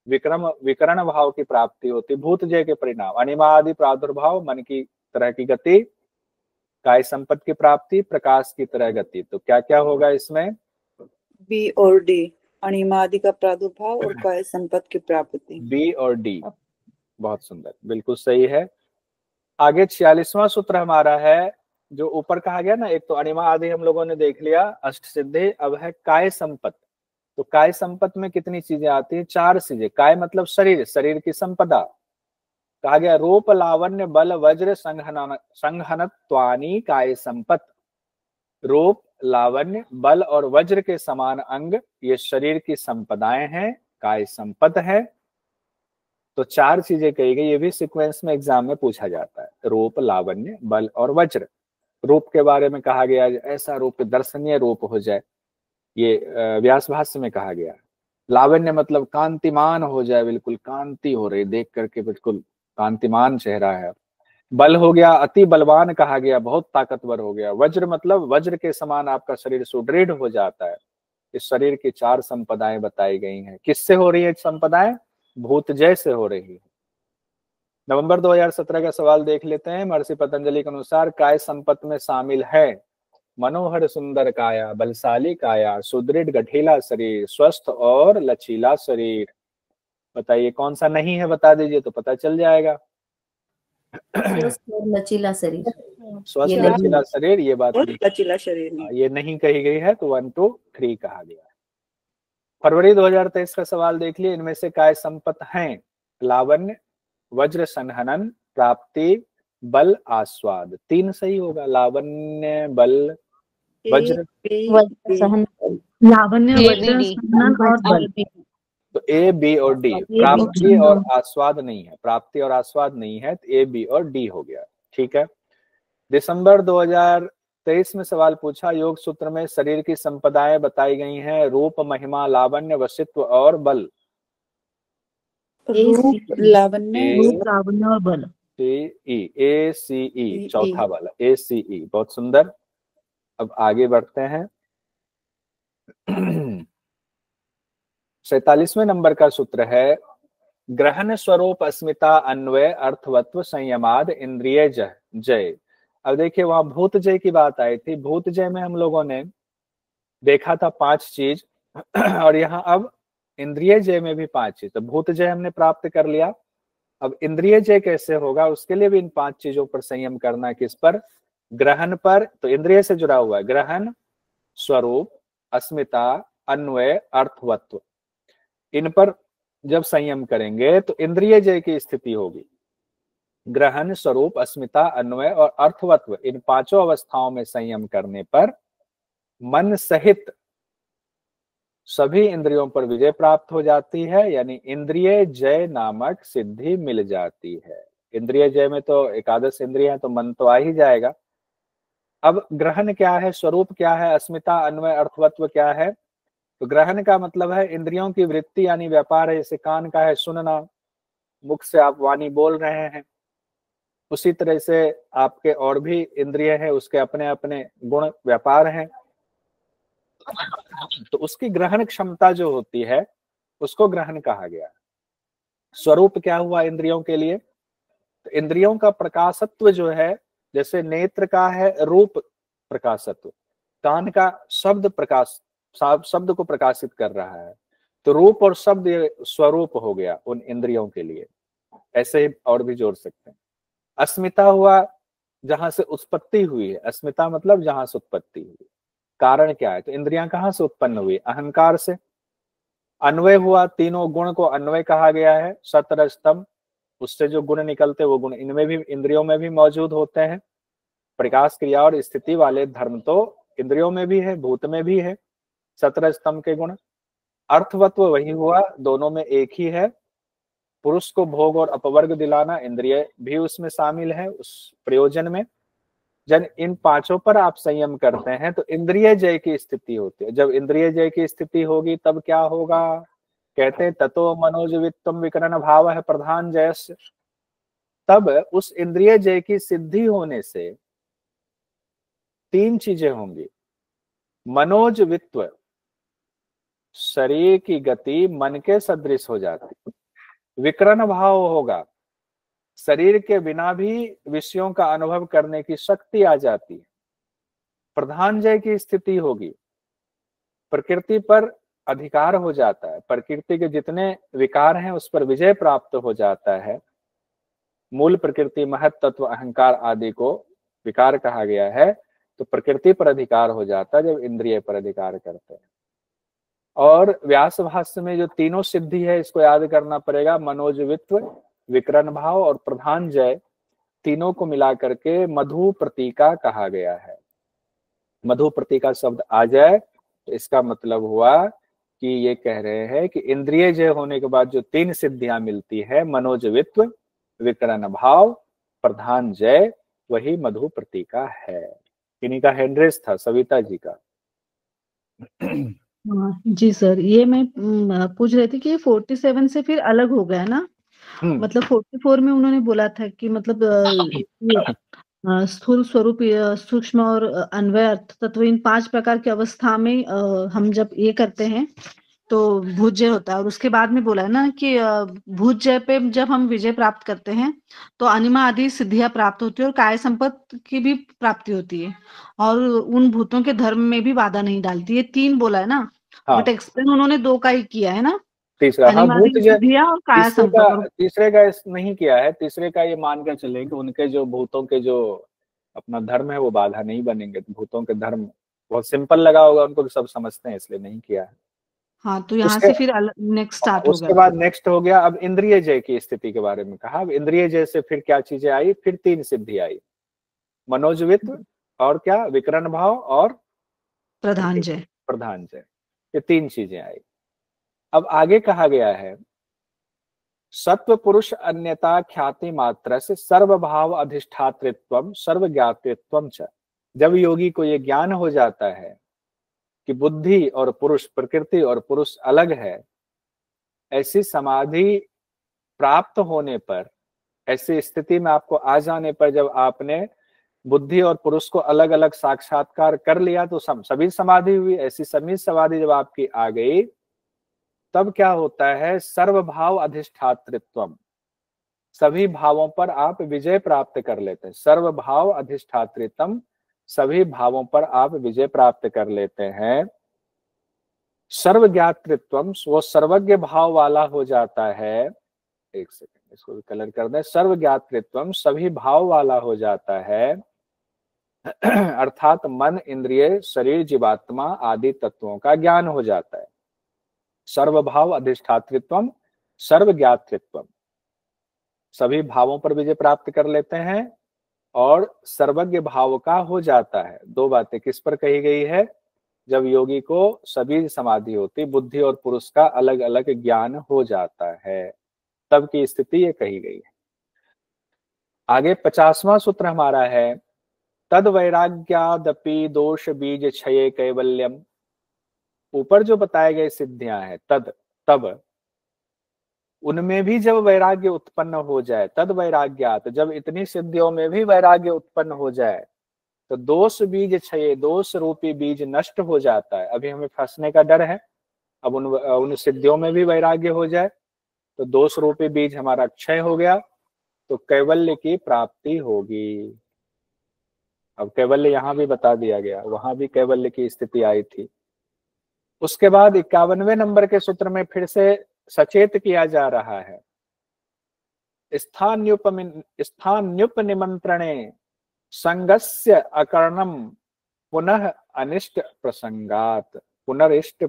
विकर्ण भाव की प्राप्ति होती। भूतजय के परिणाम अणिमा आदि प्रादुर्भाव, मन की तरह की गति, काय संपत्ति की प्राप्ति, प्रकाश की तरह गति। तो क्या क्या होगा इसमें? बी और डी, अणिमा आदि का प्रादुर्भाव और काय संपत्ति की प्राप्ति। बी और डी, बहुत सुंदर, बिल्कुल सही है। आगे 46वां सूत्र हमारा है जो ऊपर कहा गया ना, एक तो अणिमा आदि हम लोगों ने देख लिया अष्ट सिद्धि, अब है काय संपत्ति। तो काय संपत्ति में कितनी चीजें आती है? 4 चीजें। काय मतलब शरीर, शरीर की संपदा। कहा गया रूप, लावण्य, बल, वज्र, संहनत्वानि काय संपत्ति। रूप, लावण्य, बल और वज्र के समान अंग ये शरीर की संपदाएं हैं, काय संपत्ति है। तो 4 चीजें कही गई, ये भी सीक्वेंस में एग्जाम में पूछा जाता है। रूप, लावण्य, बल और वज्र। रूप के बारे में कहा गया ऐसा रूप दर्शनीय रूप हो जाए, ये व्यास भाष्य में कहा गया। लावण्य मतलब कांतिमान हो जाए, बिल्कुल कांति हो रही, देख करके बिल्कुल कांतिमान चेहरा है। बल हो गया अति बलवान कहा गया, बहुत ताकतवर हो गया। वज्र मतलब वज्र के समान आपका शरीर सुदृढ़ हो जाता है। इस शरीर की 4 संपदाएं बताई गई हैं। किससे हो रही है संपदाएं? भूतजय से हो रही है। नवंबर 2017 का सवाल देख लेते हैं। महर्षि पतंजलि के अनुसार काय संपत्ति में शामिल है मनोहर सुंदर काया, बलशाली काया, सुदृढ़ गठीला शरीर, स्वस्थ और लचीला शरीर। बताइए कौन सा नहीं है, बता दीजिए तो पता चल जाएगा। स्वस्थ और लचीला शरीर, स्वस्थ ये लचीला शरीर, ये बात और नहीं, लचीला शरीर नहीं। ये नहीं कही गई है, तो 1 2 3 कहा गया है। फरवरी 2023 का सवाल देख लिए। इनमें से काय संपत्ति हैं? लावण्य, वज्र संहनन, प्राप्ति, बल, आस्वाद। 3 सही होगा, लावण्य, बल, वज्र। लावण्य, वज्र, संहनन और बल। तो ए, बी और डी। प्राप्ति और आस्वाद नहीं है, प्राप्ति और आस्वाद नहीं है, तो ए, बी और डी हो गया। ठीक है। दिसंबर 2023 में सवाल पूछा, योग सूत्र में शरीर की संपदाएं बताई गई हैं। रूप, महिमा, लावण्य, वशित्व और बल। रूप, लावण्य, लावण्य और बल। ए सी ई, चौथा वाला ए सी ई, बहुत सुंदर। अब आगे बढ़ते हैं। 47वें नंबर का सूत्र है ग्रहण स्वरूप अस्मिता अन्वय अर्थवत्व संयमाद इंद्रिय जय। अब देखिए वहां भूत जय की बात आई थी। भूत जय में हम लोगों ने देखा था 5 चीज, और यहाँ अब इंद्रिय जय में भी 5 चीज। तो भूत जय हमने प्राप्त कर लिया, अब इंद्रिय जय कैसे होगा उसके लिए भी इन 5 चीजों पर संयम करना है। किस पर? ग्रहण पर। तो इंद्रिय से जुड़ा हुआ है ग्रहण, स्वरूप, अस्मिता, अन्वय, अर्थवत्व। इन पर जब संयम करेंगे तो इंद्रिय जय की स्थिति होगी। ग्रहण, स्वरूप, अस्मिता, अन्वय और अर्थवत्व, इन पांचों अवस्थाओं में संयम करने पर मन सहित सभी इंद्रियों पर विजय प्राप्त हो जाती है, यानी इंद्रिय जय नामक सिद्धि मिल जाती है। इंद्रिय जय में तो एकादश इंद्रिय है, तो मन तो आ ही जाएगा। अब ग्रहण क्या है, स्वरूप क्या है, अस्मिता, अन्वय, अर्थवत्व क्या है? तो ग्रहण का मतलब है इंद्रियों की वृत्ति यानी व्यापार है। जैसे कान का है सुनना, मुख से आप वाणी बोल रहे हैं, उसी तरह से आपके और भी इंद्रिय है, उसके अपने अपने गुण व्यापार हैं। तो उसकी ग्रहण क्षमता जो होती है उसको ग्रहण कहा गया। स्वरूप क्या हुआ इंद्रियों के लिए? तो इंद्रियों का प्रकाशत्व जो है, जैसे नेत्र का है रूप प्रकाशत्व, कान का शब्द प्रकाश, शब्द को प्रकाशित कर रहा है, तो रूप और शब्द ये स्वरूप हो गया उन इंद्रियों के लिए। ऐसे ही और भी जोड़ सकते हैं। अस्मिता हुआ जहां से उत्पत्ति हुई है, अस्मिता मतलब जहां से उत्पत्ति हुई। कारण क्या है? तो इंद्रियां कहां से उत्पन्न हुई? अहंकार से। अन्वय हुआ, तीनों गुण को अन्वय कहा गया है, सत रज तम, उससे जो गुण निकलते वो गुण इनमें भी, इंद्रियों में भी मौजूद होते हैं। प्रकाश, क्रिया और स्थिति वाले धर्म तो इंद्रियों में भी है, भूत में भी है, सतरज तम के गुण। अर्थवत्व वही हुआ, दोनों में एक ही है। पुरुष को भोग और अपवर्ग दिलाना, इंद्रिय भी उसमें शामिल है उस प्रयोजन में। जब इन पांचों पर आप संयम करते हैं तो इंद्रिय जय की स्थिति होती है। जब इंद्रिय जय की स्थिति होगी तब क्या होगा? कहते हैं ततो मनोजवित्तम विकरण भाव है प्रधान जयस्य। तब उस इंद्रिय जय की सिद्धि होने से तीन चीजें होंगी। मनोजवित्व, शरीर की गति मन के सदृश हो जाती। विकरण भाव होगा, शरीर के बिना भी विषयों का अनुभव करने की शक्ति आ जाती है। प्रधान जय की स्थिति होगी, प्रकृति पर अधिकार हो जाता है, प्रकृति के जितने विकार हैं उस पर विजय प्राप्त हो जाता है। मूल प्रकृति, महत तत्व, अहंकार आदि को विकार कहा गया है, तो प्रकृति पर अधिकार हो जाता है जब इंद्रिय पर अधिकार करते हैं। और व्यास भाष्य में जो तीनों सिद्धि है इसको याद करना पड़ेगा। मनोजवित्व, विकरण भाव और प्रधान जय, तीनों को मिला करके मधु प्रतीका कहा गया है। मधु प्रतीका शब्द आ जाए तो इसका मतलब हुआ कि ये कह रहे हैं कि इंद्रिय जय होने के बाद जो तीन सिद्धियां मिलती है, मनोजवित्व, विकरण भाव, प्रधान जय, वही मधु प्रतीका है। इन्हीं का हैंडरेस था, सविता जी का। जी सर, ये मैं पूछ रही थी कि ये 47 से फिर अलग हो गया ना? मतलब 44 में उन्होंने बोला था कि मतलब स्थूल, स्वरूप, सूक्ष्म और अन्वय, अर्थ तत्व, इन 5 प्रकार की अवस्था में हम जब ये करते हैं तो भूत जय होता है। और उसके बाद में बोला है ना कि भूत जय पे जब हम विजय प्राप्त करते हैं तो अनिमा आदि सिद्धियां प्राप्त होती है और काय संपत्ति की भी प्राप्ति होती है, और उन भूतों के धर्म में भी बाधा नहीं डालती। ये 3 बोला है ना? हाँ। बट एक्सप्लेन उन्होंने 2 का ही किया है ना? तीसरा, हाँ, अनिमा आदि भूत जय सिद्धियां और काय संपत्ति। तीसरे का नहीं किया है। तीसरे का ये मान कर चले कि उनके जो भूतों के जो अपना धर्म है वो बाधा नहीं बनेंगे। तो भूतों के धर्म बहुत सिंपल लगा होगा उनको, तो सब समझते हैं इसलिए नहीं किया है। हाँ, तो यहाँ से फिर नेक्स्ट स्टार्ट उसके बाद नेक्स्ट हो गया अब इंद्रिय जय की स्थिति के बारे में कहा। अब इंद्रिय जय से फिर क्या चीजें आई? फिर 3 सिद्धि आई, मनोजवित्व और क्या, विकरण भाव और प्रधान जय। प्रधान जय, ये 3 चीजें आई। अब आगे कहा गया है सत्व पुरुष अन्यता ख्याति मात्र से सर्वभाव अधिष्ठातृत्वम सर्वज्ञातृत्वम च। जब योगी को ये ज्ञान हो जाता है कि बुद्धि और पुरुष, प्रकृति और पुरुष अलग है, ऐसी समाधि प्राप्त होने पर, ऐसी स्थिति में आपको आ जाने पर, जब आपने बुद्धि और पुरुष को अलग अलग साक्षात्कार कर लिया तो सभी समाधि हुई। ऐसी सभी समाधि जब आपकी आ गई तब क्या होता है? सर्वभाव अधिष्ठातृत्वम, सभी भावों पर आप विजय प्राप्त कर लेते हैं। सर्वभाव अधिष्ठातृत्वम, सभी भावों पर आप विजय प्राप्त कर लेते हैं। सर्वज्ञातृत्वम, वो सर्वज्ञ भाव वाला हो जाता है। एक सेकंड, इसको भी कलर कर दें। सर्वज्ञातृत्वम, सभी भाव वाला हो जाता है, अर्थात मन, इंद्रिय, शरीर, जीवात्मा आदि तत्वों का ज्ञान हो जाता है। सर्वभाव अधिष्ठातृत्वम, सर्वज्ञातृत्वम, सभी भावों पर विजय प्राप्त कर लेते हैं और सर्वज्ञ भाव का हो जाता है। दो बातें किस पर कही गई है? जब योगी को सभी समाधि होती, बुद्धि और पुरुष का अलग अलग ज्ञान हो जाता है, तब की स्थिति ये कही गई है। आगे 50वां सूत्र हमारा है, तद वैराग्यादपि दोष बीज क्षये कैवल्यम। ऊपर जो बताए गए सिद्धियां हैं, तद तब, उनमें भी जब वैराग्य उत्पन्न हो जाए, तद वैराग्यात, जब इतनी सिद्धियों में भी वैराग्य उत्पन्न हो जाए, तो दोष बीज क्षय, दोष रूपी बीज नष्ट हो जाता है। अभी हमें फंसने का डर है, अब उन सिद्धियों में भी वैराग्य हो जाए तो दोष रूपी बीज हमारा क्षय हो गया, तो कैवल्य की प्राप्ति होगी। अब कैवल्य यहां भी बता दिया गया, वहां भी कैवल्य की स्थिति आई थी। उसके बाद 51वें नंबर के सूत्र में फिर से सचेत किया जा रहा है, स्थान्युपनिमंत्रणे संगस्य अकर्णम पुनः अनिष्ट प्रसंगात, पुनरिष्ट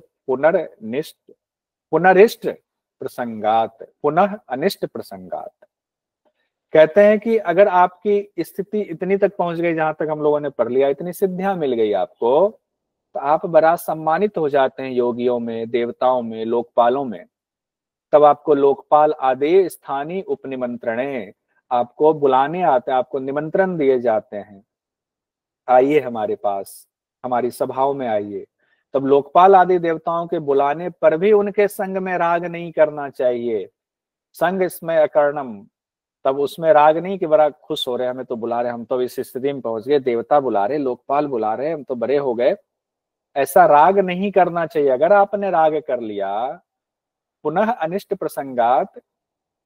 प्रसंगात, पुनः अनिष्ट प्रसंगात। कहते हैं कि अगर आपकी स्थिति इतनी तक पहुंच गई, जहां तक हम लोगों ने पढ़ लिया, इतनी सिद्धियां मिल गई आपको, तो आप बड़ा सम्मानित हो जाते हैं योगियों में, देवताओं में, लोकपालों में। तब आपको लोकपाल आदि स्थानीय उपनिमंत्रणे, आपको बुलाने आते हैं, आपको निमंत्रण दिए जाते हैं, आइए हमारे पास, हमारी सभाओं में आइए। तब लोकपाल आदि देवताओं के बुलाने पर भी उनके संग में राग नहीं करना चाहिए। संग इसमें अकर्णम, तब उसमें राग नहीं कि बड़ा खुश हो रहे, हमें तो बुला रहे, हम तो इस स्थिति में पहुंच गए, देवता बुला रहे, लोकपाल बुला रहे, हम तो बड़े हो गए, ऐसा राग नहीं करना चाहिए। अगर आपने राग कर लिया, पुनः अनिष्ट प्रसंगात,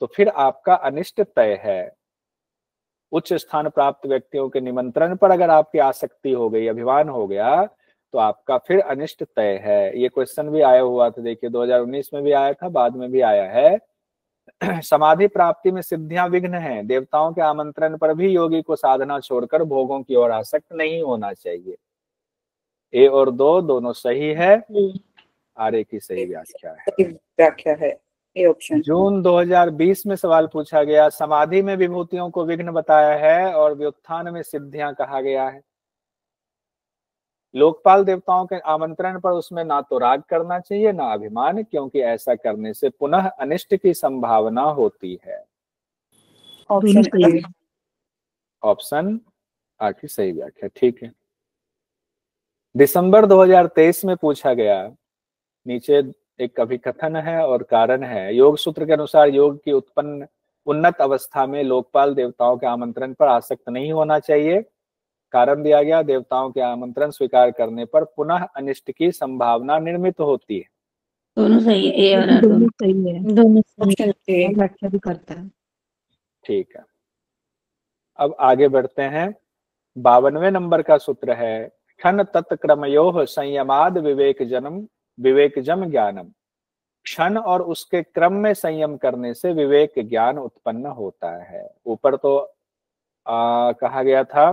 तो फिर आपका अनिष्ट तय है। उच्च स्थान प्राप्त व्यक्तियों के निमंत्रण पर अगर आपकी आसक्ति हो गई, अभिमान हो गया, तो आपका फिर अनिष्ट तय है। ये क्वेश्चन भी आया हुआ था, देखिए 2019 में भी आया था, बाद में भी आया है। समाधि प्राप्ति में सिद्धियां विघ्न हैं, देवताओं के आमंत्रण पर भी योगी को साधना छोड़कर भोगों की ओर आसक्त नहीं होना चाहिए। ए और दो दोनों सही है, आरे की सही व्याख्या है, ए ऑप्शन। जून 2020 में सवाल पूछा गया, समाधि में विभूतियों को विघ्न बताया है और व्युत्थान में सिद्धियां कहा गया है। लोकपाल देवताओं के आमंत्रण पर उसमें ना तो राग करना चाहिए ना अभिमान, क्योंकि ऐसा करने से पुनः अनिष्ट की संभावना होती है। ऑप्शन आखिर सही व्याख्या, ठीक है। दिसंबर 2023 में पूछा गया, नीचे एक अभिकथन है और कारण है। योग सूत्र के अनुसार योग की उत्पन्न उन्नत अवस्था में लोकपाल देवताओं के आमंत्रण पर आसक्त नहीं होना चाहिए। कारण दिया गया, देवताओं के आमंत्रण स्वीकार करने पर पुनः अनिष्ट की संभावना निर्मित होती है। दोनों सही है, ए और आर दोनों सही है, दोनों सही है। व्याख्या भी करता है। ठीक है, अब आगे बढ़ते हैं। 52वें नंबर का सूत्र है, क्षण तत्क्रमयोः संयमाद विवेकजम ज्ञानम। क्षण और उसके क्रम में संयम करने से विवेक ज्ञान उत्पन्न होता है। ऊपर तो कहा गया था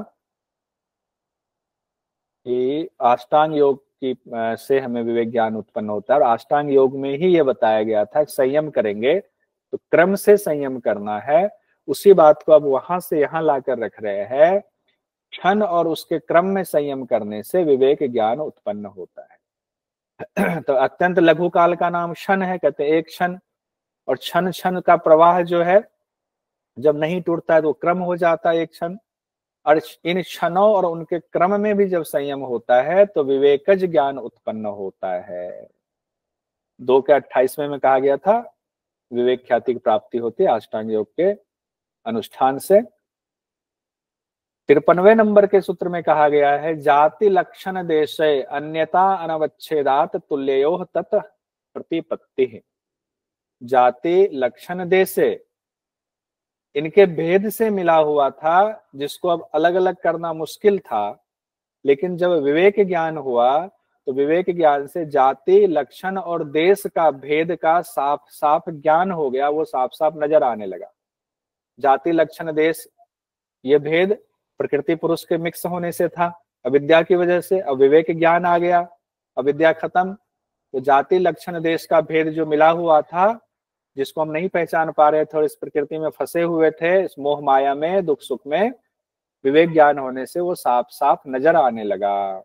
कि अष्टांग योग की से हमें विवेक ज्ञान उत्पन्न होता है, और अष्टांग योग में ही ये बताया गया था संयम करेंगे तो क्रम से संयम करना है। उसी बात को अब वहां से यहाँ लाकर रख रहे हैं, क्षण और उसके क्रम में संयम करने से विवेक ज्ञान उत्पन्न होता है। तो अत्यंत लघु काल का नाम क्षण है, कहते हैं एक क्षण, और क्षण क्षण का प्रवाह जो है जब नहीं टूटता है तो क्रम हो जाता है एक क्षण, और इन क्षणों और उनके क्रम में भी जब संयम होता है तो विवेकज ज्ञान उत्पन्न होता है। 2 के 28वें में कहा गया था विवेक ख्याति की प्राप्ति होती है अष्टांग योग के अनुष्ठान से। 53वें नंबर के सूत्र में कहा गया है, जाति लक्षण देशे अन्यता अनवच्छेदात तुल्योः तत् प्रतिपत्ति। जाति लक्षण देशे, इनके भेद से मिला हुआ था, जिसको अब अलग अलग करना मुश्किल था, लेकिन जब विवेक ज्ञान हुआ तो विवेक ज्ञान से जाति लक्षण और देश का भेद का साफ साफ ज्ञान हो गया, वो साफ साफ नजर आने लगा। जाति लक्षण देश ये भेद प्रकृति पुरुष के मिक्स होने से था, अविद्या की वजह से। अब विवेक ज्ञान आ गया, अविद्या खत्म, तो जाति लक्षण देश का भेद जो मिला हुआ था जिसको हम नहीं पहचान पा रहे थे और इस प्रकृति में फंसे हुए थे, इस मोह माया में, दुख सुख में, विवेक ज्ञान होने से वो साफ साफ नजर आने लगा।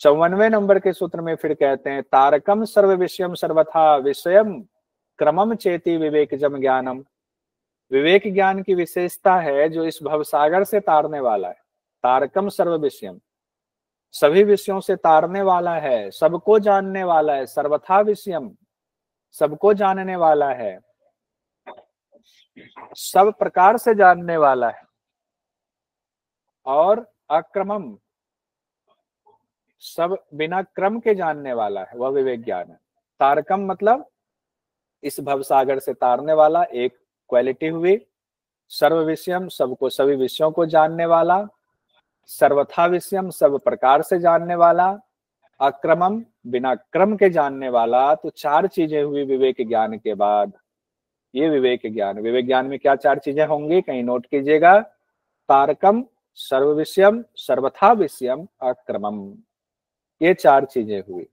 54वें नंबर के सूत्र में फिर कहते हैं, तारकम सर्व विषयम सर्वथा विषयम क्रमम चेति विवेकजम ज्ञानम। विवेक ज्ञान की विशेषता है जो इस भवसागर से तारने वाला है। तारकम सर्व विषयम, सभी विषयों से तारने वाला है, सबको जानने वाला है। सर्वथा विषयम, सबको जानने वाला है, सब प्रकार से जानने वाला है। और अक्रमम, सब बिना क्रम के जानने वाला है, वह विवेक ज्ञान है। तारकम मतलब इस भवसागर से तारने वाला, एक क्वालिटी हुई। सर्व विषयम, सबको, सभी विषयों को जानने वाला। सर्वथा विषयम, सब प्रकार से जानने वाला। अक्रमम, बिना क्रम के जानने वाला। तो चार चीजें हुई विवेक ज्ञान के बाद। ये विवेक ज्ञान, विवेक ज्ञान में क्या चार चीजें होंगी, कहीं नोट कीजिएगा। तारकम, सर्व विषयम, सर्वथा विषयम, अक्रमम, ये चार चीजें हुई।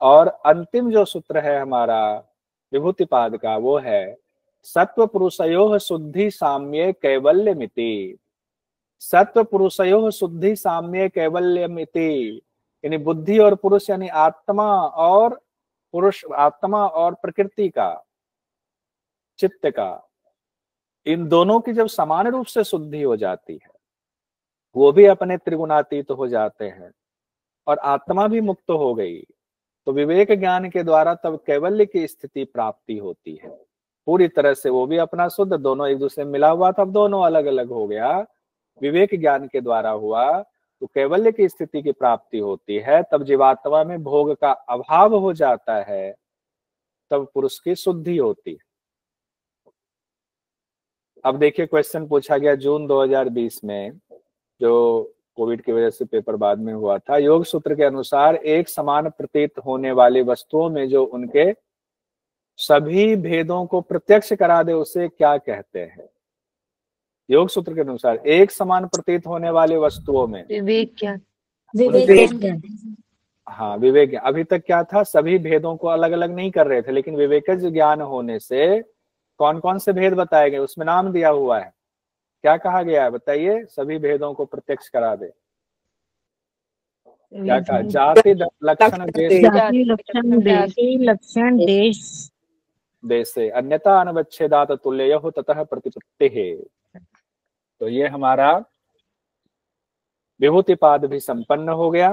और अंतिम जो सूत्र है हमारा विभूतिपाद का, वो है सत्व पुरुषयोः शुद्धि साम्ये कैवल्यमिति। सत्व पुरुषयोः शुद्धि साम्ये कैवल्यमिति, यानी बुद्धि और पुरुष, यानी आत्मा और पुरुष, आत्मा और प्रकृति का, चित्त का, इन दोनों की जब समान रूप से शुद्धि हो जाती है, वो भी अपने त्रिगुणातीत हो जाते हैं और आत्मा भी मुक्त हो गई, तो विवेक ज्ञान के द्वारा तब कैवल्य की स्थिति प्राप्ति होती है। पूरी तरह से वो भी अपना शुद्ध, दोनों एक दूसरे में मिला हुआ था, अब दोनों अलग अलग हो गया। विवेक ज्ञान के द्वारा हुआ तो कैवल्य की स्थिति की प्राप्ति होती है। तब जीवात्मा में भोग का अभाव हो जाता है, तब पुरुष की शुद्धि होती है। अब देखिए, क्वेश्चन पूछा गया जून 2020 में, जो कोविड की वजह से पेपर बाद में हुआ था। योग सूत्र के अनुसार एक समान प्रतीत होने वाली वस्तुओं में जो उनके सभी भेदों को प्रत्यक्ष करा दे, उसे क्या कहते हैं? योग सूत्र के अनुसार एक समान प्रतीत होने वाली वस्तुओं में विवेक ज्ञान। विवेक हाँ, विवेक ज्ञान। अभी तक क्या था, सभी भेदों को अलग अलग नहीं कर रहे थे, लेकिन विवेकज ज्ञान होने से कौन कौन से भेद बताए गए, उसमें नाम दिया हुआ है। क्या कहा गया है बताइए? सभी भेदों को प्रत्यक्ष करा दे। क्या कहा? जाति लक्षण देश, जाति लक्षण देश, लक्षण देश देश से अन्यथा अनवच्छेदात तुल्य ततः प्रतिपत्ति है। तो ये हमारा विभूतिपाद भी संपन्न हो गया।